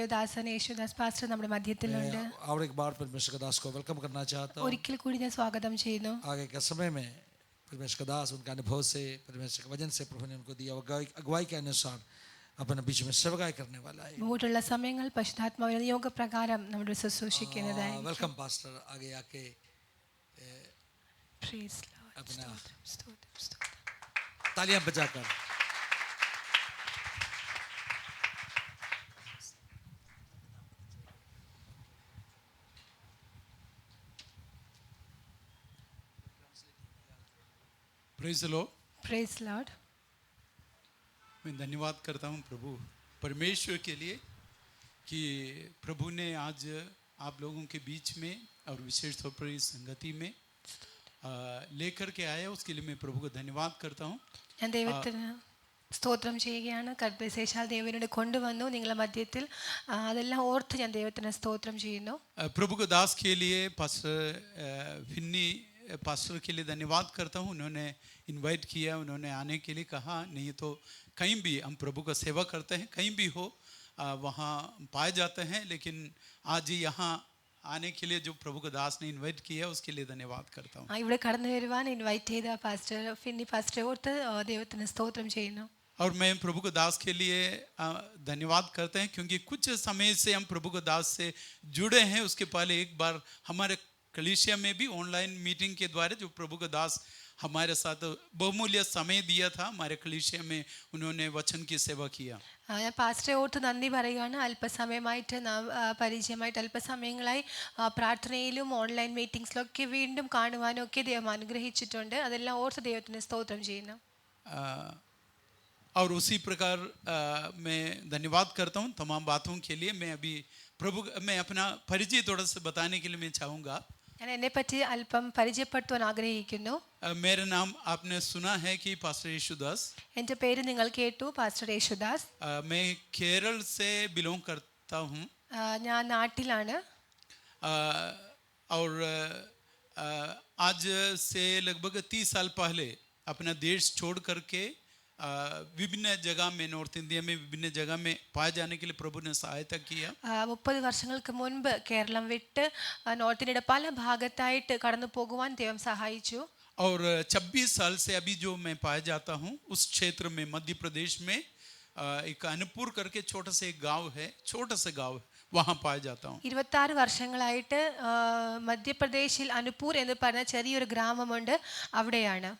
दासन Yesudas pastor നമ്മുടെ മധ്യത്തിലുണ്ട്. और एक बार परमेश्वर का दास को वेलकम करना चाहता हूँ. ഒരിക്കൽ കൂടി ഞാൻ സ്വാഗതം ചെയ്യുന്നു. आगे के समय में परमेश्वर का दास उनका अनुभव से, परमेश्वर के वचन से प्रभु ने उनको दिया अगुवाई के अनुसार अपने बीच में सेवकाई करने वाला है. മുമ്പോട്ടുള്ള സമയങ്ങൾ പരിശുദ്ധാത്മാവിന്റെ നിയോഗപ്രകാരം നമ്മൾ ശുശ്രൂഷിക്കുന്നതായി. Welcome pastor. आगे आके Praise Lord. अपना സ്തോത്രം. तालियां बजाकर praise the Lord. Praise Lord. मैं धन्यवाद करता हूँ प्रभु परमेश्वर के लिए कि प्रभु ने आज आप लोगों के बीच में और विशेष तौर पर इस संगति में लेकर के आया, उसके लिए मैं प्रभु को धन्यवाद करता हूँ. ഞാൻ ദൈവത്തിന് സ്തോത്രം ചെയ്യുകയാണ്. വിശേഷാൽ ദൈവനോട് കൊണ്ടുവന്നു നിങ്ങളുടെ മധ്യത്തിൽ. അതെല്ലാം ഓർത്ത് ഞാൻ ദൈവത്തിന് സ്തോത്രം ചെയ്യുന്നു. प्रभु को दास के लिए पास्टर फिन्नी पास्टर के लिए धन्यवाद करता हूँ. उन्होंने इनवाइट किया, उन्होंने आने के लिए कहा. नहीं तो कहीं भी हम प्रभु का सेवा करते हैं, कहीं भी हो वहाँ पाए जाते हैं, लेकिन आज यहाँ आने के लिए जो प्रभु का दास ने इनवाइट किया उसके लिए धन्यवाद करता हूँ. ഇവിടെ കടന്നു വരുവാൻ ഇൻവൈറ്റ് ചെയ്ത പാസ്റ്റർ ഫിന്നി പാസ്റ്ററെ ഓർത്ത് ദൈവത്തിന് സ്തോത്രം ചെയ്യുന്നു. और मैं प्रभु को दास के लिए धन्यवाद करते हैं क्योंकि कुछ समय से हम प्रभु को दास से जुड़े हैं. उसके पहले एक बार हमारे कलीसिया में भी ऑनलाइन मीटिंग के द्वारा जो प्रभु का दास हमारे साथ बहुमूल्य समय दिया था, हमारे कलीसिया में उन्होंने वचन की सेवा किया. ഞാൻ പാസ്റ്ററെ ഓർത്ത് നന്ദി പറയുകയാണ്. അല്പസമയമായിട്ട് പരിചയമായിട്ട് അല്പസമയങ്ങളായി പ്രാർത്ഥനയിലും ഓൺലൈൻ മീറ്റിംഗ്സിലൊക്കെ വീണ്ടും കാണുവാനും ഒക്കെ ദൈവം അനുഗ്രഹിച്ചിട്ടുണ്ട്. അതെല്ലാം ഓർത്ത് ദൈവത്തിന് സ്തോത്രം ചെയ്യുന്നു. और उसी प्रकार मैं धन्यवाद करता हूँ तमाम बातों के लिए. मैं अभी प्रभु मैं अपना परिचय थोड़ा सा बताने के लिए मैं चाहूँगा. ഞാൻ എന്നെപ്പറ്റി അല്പം പരിചയപ്പെടുത്തുവാൻ ആഗ്രഹിക്കുന്നു. मेरा नाम आपने सुना है कि पास्टर येशुदास. എൻ്റെ പേര് നിങ്ങൾ കേട്ടു, പാസ്റ്റർ യേശുദാസ്. मैं केरल से बिलोंग करता हूँ. ഞാൻ നാട്ടിലാണ്. और आज से लगभग 30 साल पहले अपना देश छोड़ करके विभिन्न जगह में नॉर्थ इंडिया में विभिन्न जगह में पाए जाने के लिए प्रभु ने सहायता किया. 30 വർഷങ്ങൾക്ക് മുൻപ് കേരളം വിട്ട് നോർത്ത് ഇന്ത്യയുടെ പല ഭാഗത്തായിട്ട് കടന്നു പോകുവാൻ ദൈവം സഹായിച്ചു. और 26 साल से अभी जो मैं पाया जाता हूँ उस क्षेत्र में मध्य प्रदेश में एक अनूपपुर करके छोटा सा एक गांव है, छोटा सा गांव है, वहाँ पाया जाता हूँ. 26 വർഷങ്ങളായിട്ട് മധ്യപ്രദേശിൽ അനുപൂർ എന്ന് പറഞ്ഞ ചെറിയൊരു ഗ്രാമമുണ്ട്, അവിടെയാണ്.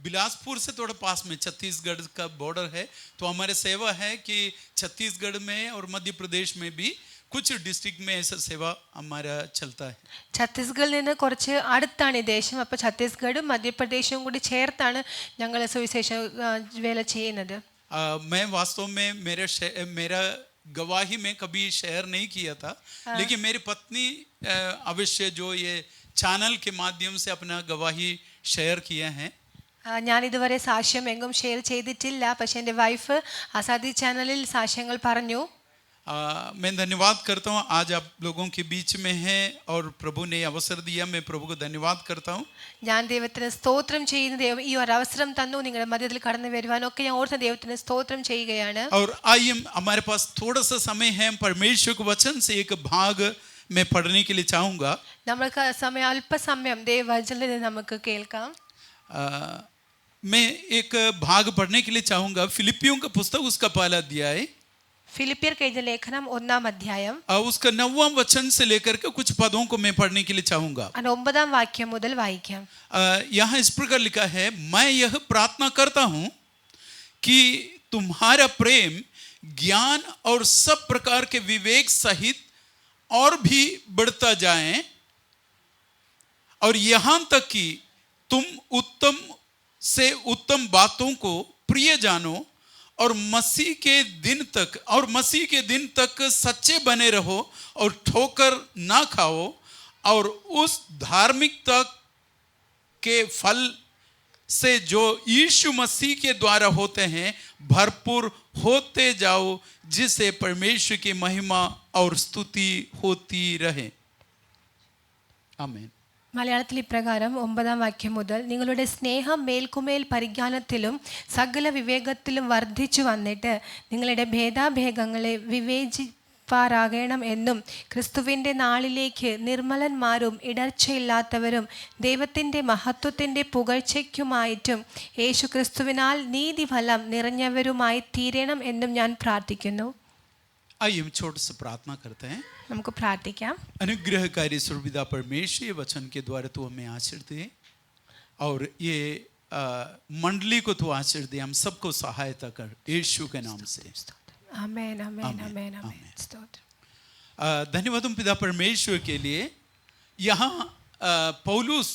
बिलासपुर से थोड़ा पास में छत्तीसगढ़ का बॉर्डर है, तो हमारे सेवा है कि छत्तीसगढ़ में और मध्य प्रदेश में भी कुछ डिस्ट्रिक्ट में ऐसा सेवा हमारा चलता है. ഛത്തീസ്ഗഡിൽ നിന്ന് കുറച്ച് അടുത്താണ് ഈ ദേശം. അപ്പോൾ ഛത്തീസ്ഗഡും മധ്യപ്രദേശും കൂടി ചേർത്താണ് ഞങ്ങൾ സുവിശേഷ വേല ചെയ്യുന്നത്. मैं वास्तव में मेरा गवाही में कभी शेयर नहीं किया था, लेकिन मेरी पत्नी अवश्य जो ये चैनल के माध्यम से अपना गवाही शेयर किया है. ഞാൻ ഇതുവരെ സാക്ഷ്യം എങ്ങും ഷെയർ ചെയ്തിട്ടില്ല, പക്ഷേ എൻ്റെ വൈഫ് ആസാദി ചാനലിൽ സാക്ഷ്യങ്ങൾ പറഞ്ഞു. मैं धन्यवाद करता हूँ आज आप लोगों के बीच में है और प्रभु ने अवसर दिया. मैं प्रभु को धन्यवाद करता हूँ. ഞാൻ ദൈവത്തിന് സ്തോത്രം ചെയ്യുന്നു. ദൈവം ഈ ഒരു അവസരം തന്നു നിങ്ങളുടെ മധ്യത്തിൽ കടന്നു വരുവാനൊക്കെ ഞാൻ ഓർത്ത് ദൈവത്തിന് സ്തോത്രം ചെയ്യുകയാണ്. और आइए हमारे पास थोड़ा सा समय है, परमेश्वर के वचन से एक भाग मैं पढ़ने के लिए चाहूँगा. നമുക്ക് അല്പസമയം ദൈവവചനം നമുക്ക് കേൾക്കാം. मैं एक भाग पढ़ने के लिए चाहूँगा. फिलिपियों का पुस्तक उसका पहला अध्याय, ഫിലിപ്പിയർക്ക് എഴുതിയ ലേഖനം 1-ാം അധ്യായം उसका 9वां वचन से लेकर के कुछ पदों को मैं पढ़ने के लिए चाहूँगा. 9-ാം വാക്യം മുതൽ വായിക്കാം. यहाँ इस प्रकार लिखा है, मैं यह प्रार्थना करता हूँ कि तुम्हारा प्रेम ज्ञान और सब प्रकार के विवेक सहित और भी बढ़ता जाए, और यहाँ तक कि तुम उत्तम से उत्तम बातों को प्रिय जानो और मसीह के दिन तक सच्चे बने रहो और ठोकर ना खाओ, और उस धार्मिकता के फल से जो यीशु मसीह के द्वारा होते हैं भरपूर होते जाओ, जिससे परमेश्वर की महिमा और स्तुति होती रहे. आमीन. മലയാളത്തിൽ ഇപ്രകാരം 9-ാം വാക്യം മുതൽ, നിങ്ങളുടെ സ്നേഹം മേൽക്കുമേൽ പരിജ്ഞാനത്തിലും സകല വിവേകത്തിലും വർദ്ധിച്ചു വന്നിട്ട് നിങ്ങളുടെ ഭേദാഭേദങ്ങളെ നടപ്പാറാകണം എന്നും ക്രിസ്തുവിൻ്റെ നാളിലേക്ക് നിർമ്മലന്മാരും ഇടർച്ചയില്ലാത്തവരും ദൈവത്തിൻ്റെ മഹത്വത്തിൻ്റെ പുകഴ്ചയ്ക്കുമായിട്ടും യേശു ക്രിസ്തുവിനാൽ നീതിഫലം നിറഞ്ഞവരുമായി തീരണം എന്നും ഞാൻ പ്രാർത്ഥിക്കുന്നു. आइए हम छोटे से प्रार्थना करते हैं. നമുക്ക് പ്രാർത്ഥിക്കാം. अनुग्रहकारी सुरपिता परमेश्वर ये वचन के द्वारा तू हमें आशीर्वाद दे और ये मंडली को तू आशीर्वाद दे, हम सबको सहायता कर यीशु के नाम से. ആമേൻ ആമേൻ ആമേൻ, ആമേൻ ആമേൻ. ആമേൻ. സ്തോത്രം. धन्यवाद हम पिता परमेश्वर के लिए. यहाँ पौलुस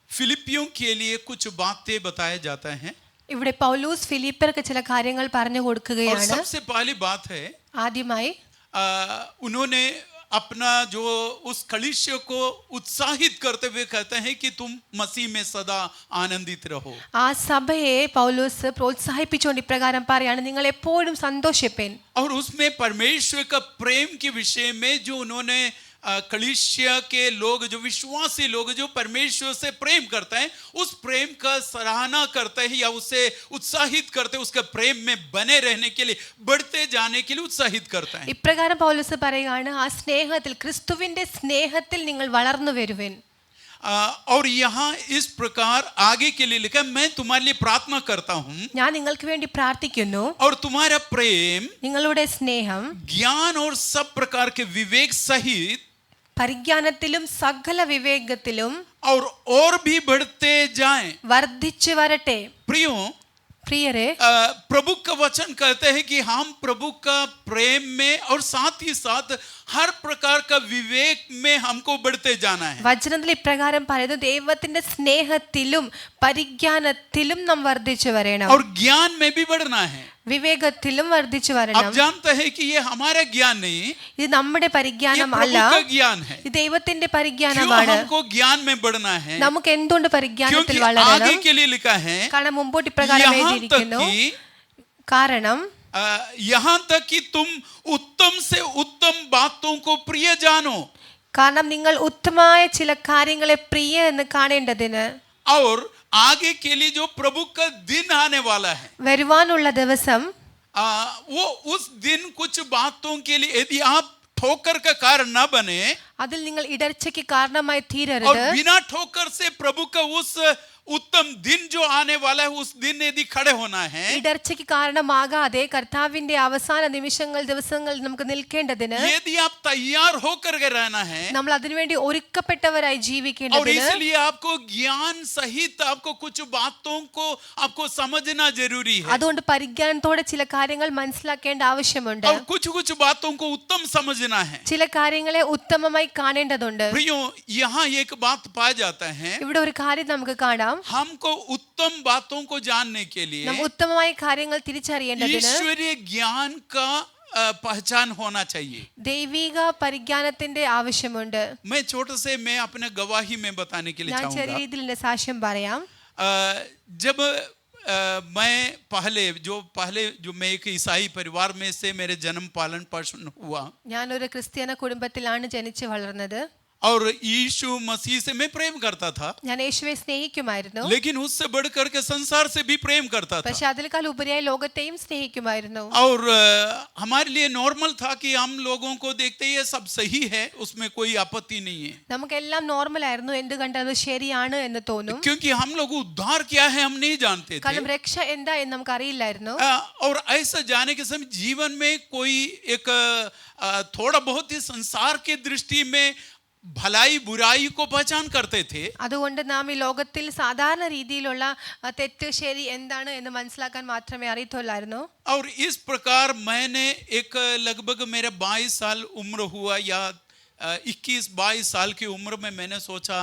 फिलिपियों के लिए कुछ बातें बताया जाता है. ഇവിടെ പൗലൂസ് ഫിലിപ്പിയർക്ക് ചില കാര്യങ്ങൾ പറഞ്ഞു और കൊടുക്കുകയാണ്. सबसे पहली बात है ആദ്യമായി उन्होंने अपना जो उस कलीसिया को उत्साहित करते हुए कहते हैं कि तुम मसीह में सदा आनंदित रहो. ആ സഭയെ പൗലോസ് പ്രോത്സാഹിപ്പിച്ചുകൊണ്ട് ഇപ്രകാരം പറയാണ്, നിങ്ങൾ എപ്പോഴും സന്തോഷിപ്പേൻ. और उसमें परमेश्वर का प्रेम के विषय में जो उन्होंने कलीसिया के लोग, जो विश्वासी लोग जो परमेश्वर से प्रेम करते हैं, उस प्रेम का सराहना करते हैं या उसे उत्साहित करते हैं, उसके प्रेम में बने रहने के लिए, बढ़ते जाने के लिए उत्साहित करते हैं. ഇപ്രകാരം പൗലോസ് പറയുകയാണ്, ആ സ്നേഹത്തിൽ, ക്രിസ്തുവിന്റെ സ്നേഹത്തിൽ നിങ്ങൾ വളർന്നു വരുവേൻ. और यहाँ इस प्रकार आगे के लिए लिखा, मैं तुम्हारे लिए प्रार्थना करता हूँ ഞാൻ നിങ്ങൾക്ക് വേണ്ടി പ്രാർത്ഥിക്കുന്നു, और तुम्हारा प्रेम നിങ്ങളുടെ സ്നേഹം ज्ञान और सब प्रकार के विवेक सहित പരിജ്ഞാനത്തിലും സകല വിവേകത്തിലും और भी बढ़ते जाएं. വർദ്ധിച്ചു വരട്ടെ. प्रियों, പ്രിയരെ, प्रभु का वचन कहते हैं कि हम प्रभु का प्रेम में और साथ ही साथ हर प्रकार का विवेक में हमको बढ़ते जाना है. വചനത്തിൽ ഇപ്രകാരം പറയുന്നത്, ദൈവത്തിന്റെ സ്നേഹത്തിലും പരിജ്ഞാനത്തിലും നാം വർദ്ധിച്ചു വരണം, और ज्ञान में भी बढ़ना है. വിവേകത്തിലും വർദ്ധിച്ചു आप വരണം. जानते हैं कि ये हमारा ज्ञान नहीं, ഇത് നമ്മുടെ ये പരിജ്ഞാനം प्रभु അല്ല, का ज्ञान है. ഇത് ദൈവത്തിന്റെ क्यों പരിജ്ഞാനമാണ്. हमको ज्ञान में बढ़ना है? നമുക്ക് എന്തുകൊണ്ട് പരിജ്ഞാനത്തിൽ क्योंकि വളരണം? आगे के लिए लिखा है, കാരണം മുമ്പോട്ട് ഇപ്രകാരം यहाँ तक എഴുതിയിരിക്കുന്നു, कि കാരണം यहाँ तक कि तुम उत्तम से उत्तम बातों को प्रिय जानो. കാരണം നിങ്ങൾ ഉത്തമമായ ചില കാര്യങ്ങളെ പ്രിയ എന്ന് കാണേണ്ടതിന് और आगे के लिए जो प्रभु का दिन आने वाला है, വരുവാനുള്ള ദിവസം, वो उस दिन कुछ बातों के लिए यदि आप ठोकर का कारण न बने അതിൽ നിങ്ങൾ ഇടർച്ചയ്ക്ക് കാരണമായി और തീരരുത്. बिना ठोकर से प्रभु का उस उत्तम दिन जो आने वाला है, उस दिन यदि खड़े होना है, ഇടർച്ചയ്ക്ക് കാരണമാകാതെ കർത്താവിന്റെ അവസാന നിമിഷങ്ങൾ, ദിവസങ്ങൾ നമുക്ക് നിൽക്കേണ്ടതിന്, यदि आप तैयार होकर के रहना है, നമ്മൾ അതിനുവേണ്ടി ഒരുക്കപ്പെട്ടവരായി और ജീവിക്കേണ്ടതിന്, इसलिए आपको ज्ञान सहित आपको कुछ बातों को आपको समझना जरूरी है. അതുകൊണ്ട് പരിജ്ഞാനത്തോടെ ചില കാര്യങ്ങൾ മനസ്സിലാക്കേണ്ട ആവശ്യമുണ്ട്. और कुछ बातों को उत्तम समझना है. ചില കാര്യങ്ങളെ ഉത്തമമായി കാണേണ്ടതുണ്ട്. प्रियो, यहाँ एक बात पाया जाता है, ഇവിടെ ഒരു കാര്യം നമുക്ക് കാണാം. हमको उत्तम बातों को जानने के लिए നാം ഉത്തമമായ കാര്യങ്ങൾ തിരിച്ചറിയേണ്ടതിന് ईश्वरीय ज्ञान का पहचान होना चाहिए. ദൈവിക പരിജ്ഞാനത്തിന്റെ ആവശ്യമുണ്ട്. मैं अपने गवाही में बताने के लिए ഞാൻ ചെറിയ चाहूंगा. രീതിയിൽ എന്റെ സാക്ഷ്യം പറയാം. जब मैं पहले जो मैं एक ईसाई परिवार में से मेरे जन्म पालन पोषण हुआ ഞാനൊരു ക്രിസ്ത്യാന കുടുംബത്തിലാണ് ജനിച്ചു വളർന്നത്. और यीशु मसीह से मैं प्रेम करता था, ഞാൻ യേശുവെ സ്നേഹിക്കുമായിരുന്നു. लेकिन उससे बढ़कर के संसार से भी प्रेम करता था. പക്ഷെ അതിനേക്കാൾ ഉപരിയായി ലോകത്തെയും സ്നേഹിക്കുമായിരുന്നു. और हमारे लिए नॉर्मल था कि हम लोगों को देखते ये सब सही है, उसमें कोई आपत्ति नहीं है, നമുക്കെല്ലാം നോർമൽ ആയിരുന്നു, എന്ത് കണ്ടത് ശരിയാണ് എന്ന് തോന്നും. क्योंकि हम लोग उद्धार क्या है हम नहीं जानते थे. കാരണം രക്ഷ എന്താ എന്ന് നമുക്ക് അറിയില്ലായിരുന്നു. और ऐसा जाने के समय जीवन में कोई एक थोड़ा बहुत ही संसार के दृष्टि में भलाई बुराई को पहचान करते थे. അതുകൊണ്ട് നാം ഈ ലോകത്തിൽ സാധാരണ രീതിയിലുള്ള തെറ്റ് ശരി എന്താണ് എന്ന് മനസ്സിലാക്കാൻ മാത്രമേ അറിയത്തുള്ളായിരുന്നു. और इस प्रकार मैंने एक लगभग मेरे 22 साल उम्र हुआ या 21-22 साल की उम्र में मैंने सोचा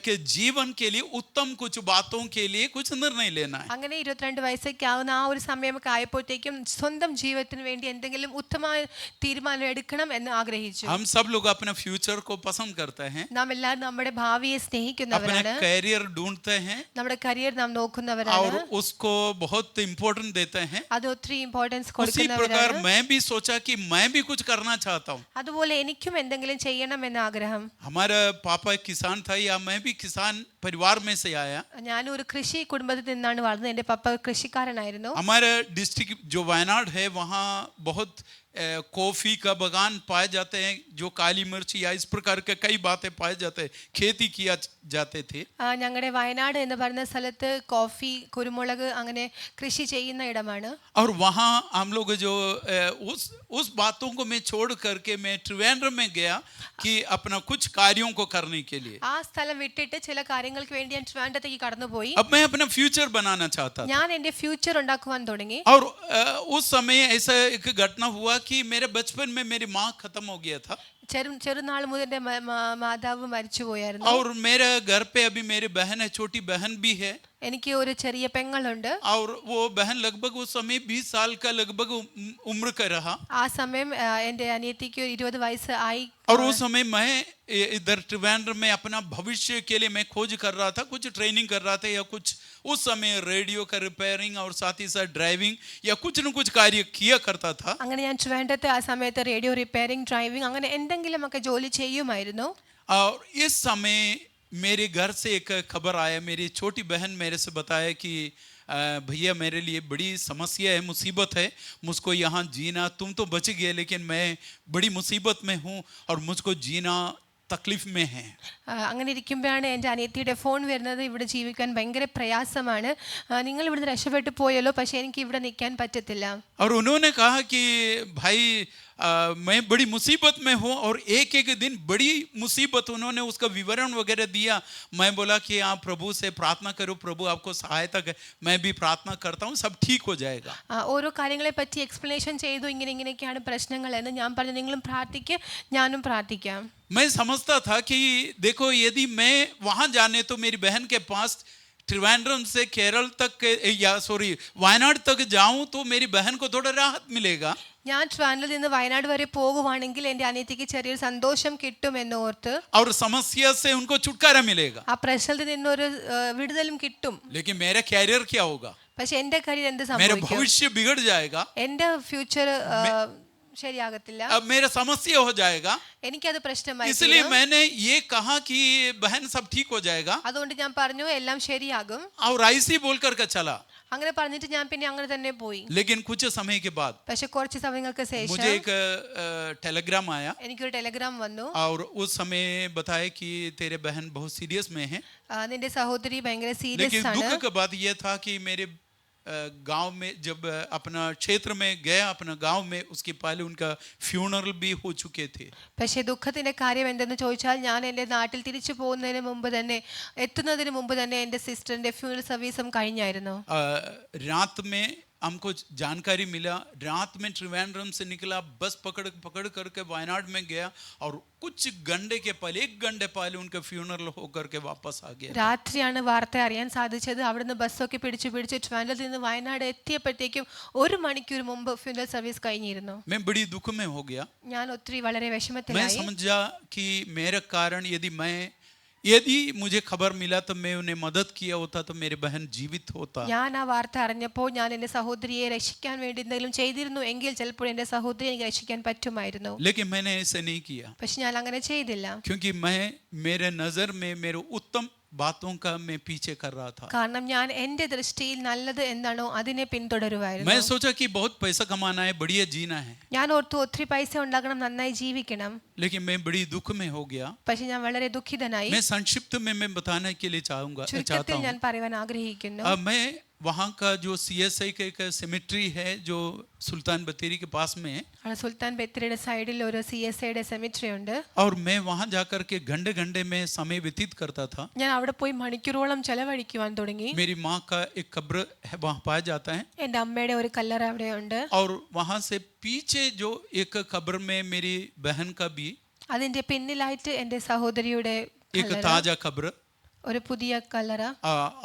कि जीवन के लिए उत्तम कुछ बातों के लिए कुछ निर्णय लेना है. അങ്ങനെ 22 വയസ്സൊക്കെ ആവുന്ന ആ ഒരു സമയമൊക്കെ ആയപ്പോഴത്തേക്കും സ്വന്തം ജീവിതത്തിന് വേണ്ടി എന്തെങ്കിലും ഉത്തമമായ തീരുമാനം എടുക്കണം എന്ന് ആഗ്രഹിച്ചു. हम सब लोग अपने फ्यूचर को पसंद करते हैं, നാം എല്ലാവരും നമ്മുടെ ഭാവിയെ अपने സ്നേഹിക്കുന്നവരാണ്, कैरियर ढूंढते हैं നമ്മുടെ കരിയർ നാം और നോക്കുന്നവരാണ്, उसको बहुत इम्पोर्टेंट देते हैं. അത് ഒത്തിരി ഇമ്പോർട്ടൻസ് उसी प्रकार കൊടുക്കുന്നവരാണ്. मैं भी सोचा कि मैं भी कुछ करना चाहता हूँ. അതുപോലെ എനിക്കും എന്തെങ്കിലും ചെയ്യണമെന്ന ആഗ്രഹം. हमारा पापा एक किसान था या मैं भी किसान परिवार में से आया. ഞാനും ഒരു കൃഷി കുടുംബത്തിൽ നിന്നാണ് വളർന്നത്. എൻ്റെ പപ്പ കൃഷിക്കാരനായിരുന്നു. हमारा डिस्ट्रिक्ट जो वायनाड है वहाँ बहुत कॉफी का बगान पाए जाते हैं, जो काली मिर्च या इस प्रकार के कई बातें पाए जाते हैं, खेती किया जाते थे. ഞങ്ങളുടെ വയനാട് എന്ന് പറയുന്ന സ്ഥലത്ത് കോഫി കുരുമുളക് അങ്ങനെ കൃഷി ചെയ്യുന്ന ഇടമാണ്. और वहाँ हम लोग जो उस बातों को मैं छोड़ करके मैं त्रिवेंद्रम में गया कि अपना कुछ कार्यों को करने के लिए. ആ സ്ഥലം വിട്ടിട്ട് ചില കാര്യങ്ങൾക്ക് വേണ്ടി ഞാൻ ട്രിവാൻഡ്രത്തേക്ക് കടന്നുപോയി. अब मैं अपना फ्यूचर बनाना चाहता था. ഞാൻ എൻ്റെ ഫ്യൂച്ചർ ഉണ്ടാക്കുവാൻ തുടങ്ങി. और उस समय ऐसा एक घटना हुआ कि मेरे बचपन में मेरी माँ खत्म हो गया था. ചെറുനാൾ മുതൽ എൻ്റെ മാതാവ് മരിച്ചു പോയായിരുന്നു. और मेरे घर पे अभी मेरी बहन है, छोटी बहन भी है. എനിക്ക് ഒരു ചെറിയ പെങ്ങളുണ്ട്. और वो बहन लगभग उस समय 20 साल का लगभग उम्र का रहा. ആ സമയം എൻ്റെ അനിയത്തിക്ക് 20 വയസ്സ് ആയി. और उस समय मैं इधर त्रिवेंद्र में अपना भविष्य के लिए मैं खोज कर रहा था, कुछ ट्रेनिंग कर रहा था या कुछ उस समय रेडियो का रिपेयरिंग और साथ ही साथ ड्राइविंग या कुछ न कुछ कार्य किया करता था. അങ്ങനെ ഞാൻ ട്രിവാൻഡ്രത്തെ ആ സമയത്ത് റേഡിയോ റിപ്പയറിംഗ്, ഡ്രൈവിംഗ് അങ്ങനെ എന്തെങ്കിലുമൊക്കെ ജോലി ചെയ്യുമായിരുന്നു. और इस समय मेरे घर से एक खबर आया. मेरी छोटी बहन मेरे से बताया कि भैया मेरे लिए बड़ी समस्या है, मुसीबत है, मुझको यहाँ जीना, तुम तो बच गए लेकिन मैं बड़ी मुसीबत में हूँ और मुझको जीना तकलीफ में है. അങ്ങനെ ഇരിക്കുമ്പോഴാണ് എൻ്റെ അനിയത്തിയുടെ ഫോൺ വരുന്നത്. ഇവിടെ ജീവിക്കാൻ ഭയങ്കര പ്രയാസമാണ്, നിങ്ങൾ ഇവിടുന്ന് രക്ഷപ്പെട്ടു പോയല്ലോ, പക്ഷേ എനിക്ക് ഇവിടെ നിൽക്കാൻ പറ്റത്തില്ല. और उन्होंने कहा कि भाई मैं बड़ी मुसीबत में हूँ और एक एक दिन बड़ी मुसीबत, उन्होंने उसका विवरण वगैरह दिया. मैं बोला कि आप प्रभु से प्रार्थना करो, प्रभु आपको सहायता करे. मैं भी प्रार्थना करता हूँ, सब ठीक हो जाएगा. ഓരോ കാര്യങ്ങളെ പറ്റി എക്സ്പ്ലനേഷൻ ചെയ്തു. ഇങ്ങനെയൊക്കെയാണ് പ്രശ്നങ്ങൾ എന്ന് ഞാൻ പറഞ്ഞു. നിങ്ങളും പ്രാർത്ഥിക്കുക, ഞാനും പ്രാർത്ഥിക്കാം. मैं समझता था कि देखो यदि मैं वहाँ जाने तो मेरी बहन के पास त्रिवेंद्रम से केरल तक या वायनाड तक जाऊं तो मेरी बहन को थोड़ा राहत मिलेगा. ഞാൻ ട്രിവാൻഡ്രത്തിൽ നിന്ന് വയനാട് വരെ പോകുവാണെങ്കിൽ എൻ്റെ അനിയത്തിക്ക് ചെറിയൊരു സന്തോഷം കിട്ടുമെന്ന് ഓർത്ത്, और समस्या से उनको छुटकारा मिलेगा. ആ പ്രശ്നത്തിൽ നിന്നൊരു വിടുതലും കിട്ടും. लेकिन मेरा कैरियर क्या होगा? പക്ഷെ എൻ്റെ കരിയർ എന്ത് मेरा സംഭവിക്കും? भविष्य बिगड़ जाएगा. എൻ്റെ ഫ്യൂച്ചർ ശരിയാകത്തില്ല, अब मेरा समस्या हो जाएगा. എനിക്കത് പ്രശ്നമായി. इसलिए मैंने ये कहा कि बहन सब ठीक हो जाएगा. അതുകൊണ്ട് ഞാൻ പറഞ്ഞു എല്ലാം ശരിയാകും. और ऐसे बोल कर चला. അങ്ങനെ പറഞ്ഞിട്ട് ഞാൻ പിന്നെ അങ്ങനെ തന്നെ പോയി. लेकिन कुछ समय के बाद പക്ഷെ കുറച്ച് സമയങ്ങൾക്ക് ശേഷം मुझे एक टेलीग्राम आया. എനിക്കൊരു ടെലഗ്രാം വന്നു. और उस समय बताया कि तेरे बहन बहुत सीरियस में है. നിന്റെ സഹോദരി ഭയങ്കര लेकिन സീരിയസ് ആണ്. दुख का बात यह था कि मेरे गांव में जब अपना क्षेत्र में गया, अपना गांव में, उसके पहले उनका फ्यूनरल भी हो चुके थे. പക്ഷേ ദുഃഖത്തിന്റെ കാര്യം എന്തെന്ന് ചോദിച്ചാൽ, ഞാൻ എൻ്റെ നാട്ടിൽ തിരിച്ചു പോകുന്നതിന് മുമ്പ് തന്നെ, എത്തുന്നതിന് മുമ്പ് തന്നെ എൻ്റെ സിസ്റ്ററിന്റെ ഫ്യൂണറൽ സർവീസും കഴിഞ്ഞായിരുന്നു. रात में हमको जानकारी मिला, रात में त्रिवेंद्रम से निकला, बस पकड़ करके वायनाड में गया और कुछ घंटे के पहले, 1 घंटे पहले उनका फ्यूनरल होकर के वापस आ गया. രാത്രിയാണ് വാർത്ത അറിയാൻ സാധിച്ചത്. അവിടുന്ന് ബസ്സൊക്കെ പിടിച്ച് ട്രിവാൻഡ്രത്തിൽ നിന്ന് വയനാട് എത്തിയപ്പോഴത്തേക്കും 1 മണിക്കൂർ മുമ്പ് ഫ്യൂണറൽ സർവീസ് കഴിഞ്ഞിരുന്നു. मैं बड़ी दुख में हो गया. ഞാൻ ഒത്തിരി വളരെ मैं വിഷമത്തിലായി. समझा कि मेरा कारण यदि मुझे खबर मिला तो मैं उन्हें मदद किया होता तो मेरी बहन जीवित होता. ഞാൻ ആ വാർത്ത അറിഞ്ഞപ്പോൾ ഞാൻ എൻ്റെ സഹോദരിയെ രക്ഷിക്കാൻ വേണ്ടി എന്തെങ്കിലും ചെയ്തിരുന്നു എങ്കിൽ ചിലപ്പോൾ എൻ്റെ സഹോദരിയെ എനിക്ക് രക്ഷിക്കാൻ പറ്റുമായിരുന്നു. लेकिन मैंने ऐसे नहीं किया. പക്ഷെ ഞാൻ അങ്ങനെ ചെയ്തില്ല. क्योंकि मैं मेरे नजर में मेरे उत्तम बातों का मैं पीछे कर रहा था. കാരണം ഞാൻ എൻ്റെ ദൃഷ്ടിയിൽ നല്ലത് എന്താണോ അതിനെ പിന്തുടരുവായിരുന്നു. मैं सोचा कि बहुत पैसा कमाना है, बढ़िया जीना है. ഞാൻ ഓർത്തു ഒത്തിരി പൈസ ഉണ്ടാക്കണം, നന്നായി ജീവിക്കണം. लेकिन मैं बड़ी दुख में हो गया. പക്ഷെ ഞാൻ വളരെ ദുഃഖിതനായി. मैं संक्षिप्त में मैं बताने के लिए चाहता ചുരുക്കത്തിൽ हूँ. ഞാൻ പറയാൻ ആഗ്രഹിക്കുന്നു. मैं वहाँ का जो CSI का एक सेमेट्री है जो सुल्तान बतेरी के पास में है, സുൽത്താൻ ബത്തേരിയുടെ സൈഡിൽ ഒരു CSIയുടെ സെമിട്രി ഉണ്ട്. और मैं वहाँ जाकर के घंटे घंटे में समय व्यतीत करता था. ഞാൻ അവിടെ പോയി മണിക്കൂറോളം ചെലവഴിക്കുവാൻ തുടങ്ങി. मेरी माँ का एक कब्र है वहाँ पाया जाता है. എൻ്റെ അമ്മയുടെ ഒരു കല്ലറ അവിടെ ഉണ്ട്. और वहाँ से पीछे जो एक कब्र में मेरी बहन का भी അതിന്റെ പിന്നിലായിട്ട് എൻ്റെ സഹോദരിയുടെ एक ताजा कब्र, ഒരു പുതിയ കല്ലറ.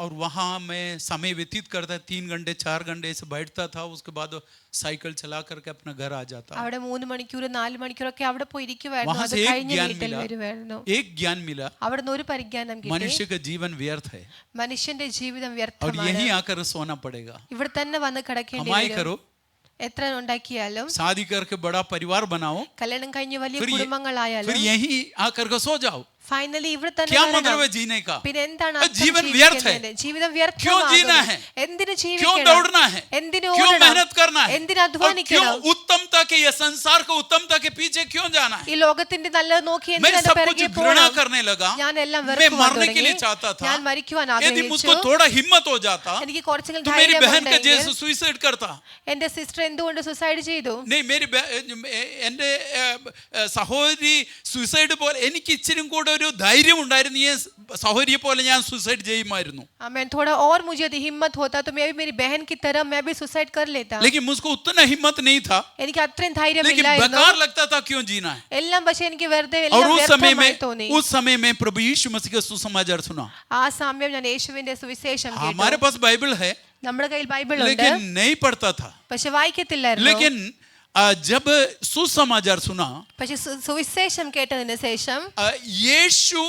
और वहाँ मैं समय व्यतीत करता, 3 घंटे 4 घंटे से बैठता था. उसके बाद साइकिल चला करके अपना घर आ जाता. അവിടെ 3 മണിക്കൂർ 4 മണിക്കൂറൊക്കെ അവിടെ പോയി ഇരിക്കുവായിരുന്നു. वहाँ അത് से एक കഴിഞ്ഞ് ज्ञान വീട്ടിൽ मिला. വരുവായിരുന്നു. एक ज्ञान मिला, അവിടെ നിന്ന് ഒരു പരിജ്ഞാനം കിട്ടി. मनुष्य का जीवन व्यर्थ है മനുഷ്യന്റെ ജീവിതം और വ്യർത്ഥമാണ്. यहीं आकर सोना पड़ेगा. ഇവിടെ തന്നെ വന്ന് കിടക്കേണ്ടി कमाई വരും. करो, എത്ര ഉണ്ടാക്കിയാലും, शादी करके बड़ा परिवार बनाओ, കല്യാണം കഴിഞ്ഞ് വലിയ फिर കുടുംബങ്ങളായാലും यहीं आकर के सो जाओ. ഫൈനലി ഇവിടെ തന്നെ क्या വരണം. मतलब है जीने का? പിന്നെ എന്താണ് അത് അർത്ഥം जीवन व्यर्थ है. ജീവിക്കുന്നതിന്റെ? ജീവിതം क्यों जीना വ്യർത്ഥമാകുന്നു. है? എന്തിനു क्यों ജീവിക്കണം? दौड़ना है? എന്തിനു क्यों ഓടണം? मेहनत करना है? എന്തിനു और क्यों അധ്വാനിക്കണം? उत्तमता के या संसार को उत्तमता के पीछे क्यों जाना है? ഈ ലോകത്തിന്റെ നല്ലത് നോക്കി मैं എന്തിനാ सब कुछ പിറകെ घृणा പോകണം? करने लगा. ഞാൻ എല്ലാം मैं വെറുക്കുവാൻ मरने के लिए തുടങ്ങി. चाहता था. ഞാൻ മരിക്കുവാൻ यदि ആഗ്രഹിച്ചു. मुझको थोड़ा हिम्मत हो जाता എനിക്ക് കുറച്ചെങ്കിലും तो मेरी बहन का ധൈര്യമുണ്ടെങ്കിൽ जैसे सुसाइड करता. എന്റെ സിസ്റ്റർ എന്തുകൊണ്ട് സുസൈഡ് ചെയ്തു? नहीं मेरी എൻ്റെ സഹോദരി സൂസൈഡ് പോലെ എനിക്ക് ഇച്ചിരും കൂടെ ഒരു ധൈര്യം ഉണ്ടായിരുന്നു. ഈ സഹോദരിയെ പോലെ ഞാൻ സൂസൈഡ് ചെയ്യുമായിരുന്നു. आमेन. थोड़ा और मुझे यदि हिम्मत होता तो मैं भी मेरी बहन की तरह मैं भी सुसाइड कर लेता. लेकिन मुझको उतना हिम्मत नहीं था. എനിക്ക് അത്രയും ധൈര്യം लेकिन ഇല്ലായിരുന്നു. बेकार लगता था क्यों जीना है. എല്ലാം പക്ഷേ എനിക്ക് വെറുതെ और എല്ലാം വ്യർത്ഥമായി തോന്നി. उस समय में प्रभु यीशु मसीह का सुसमाचार सुना. ആ സമയം ഞാൻ യേശുവിന്റെ സുവിശേഷം हमारे കേട്ടു. पास बाइबल है നമ്മുടെ കയ്യിൽ ബൈബിൾ ഉണ്ട്, लेकिन नहीं पढ़ता था. പക്ഷെ വായിക്കത്തില്ലായിരുന്നു. लेकिन जब सुसमाचार सुना, പക്ഷെ സുവിശേഷം കേട്ടതിന് ശേഷം यीशु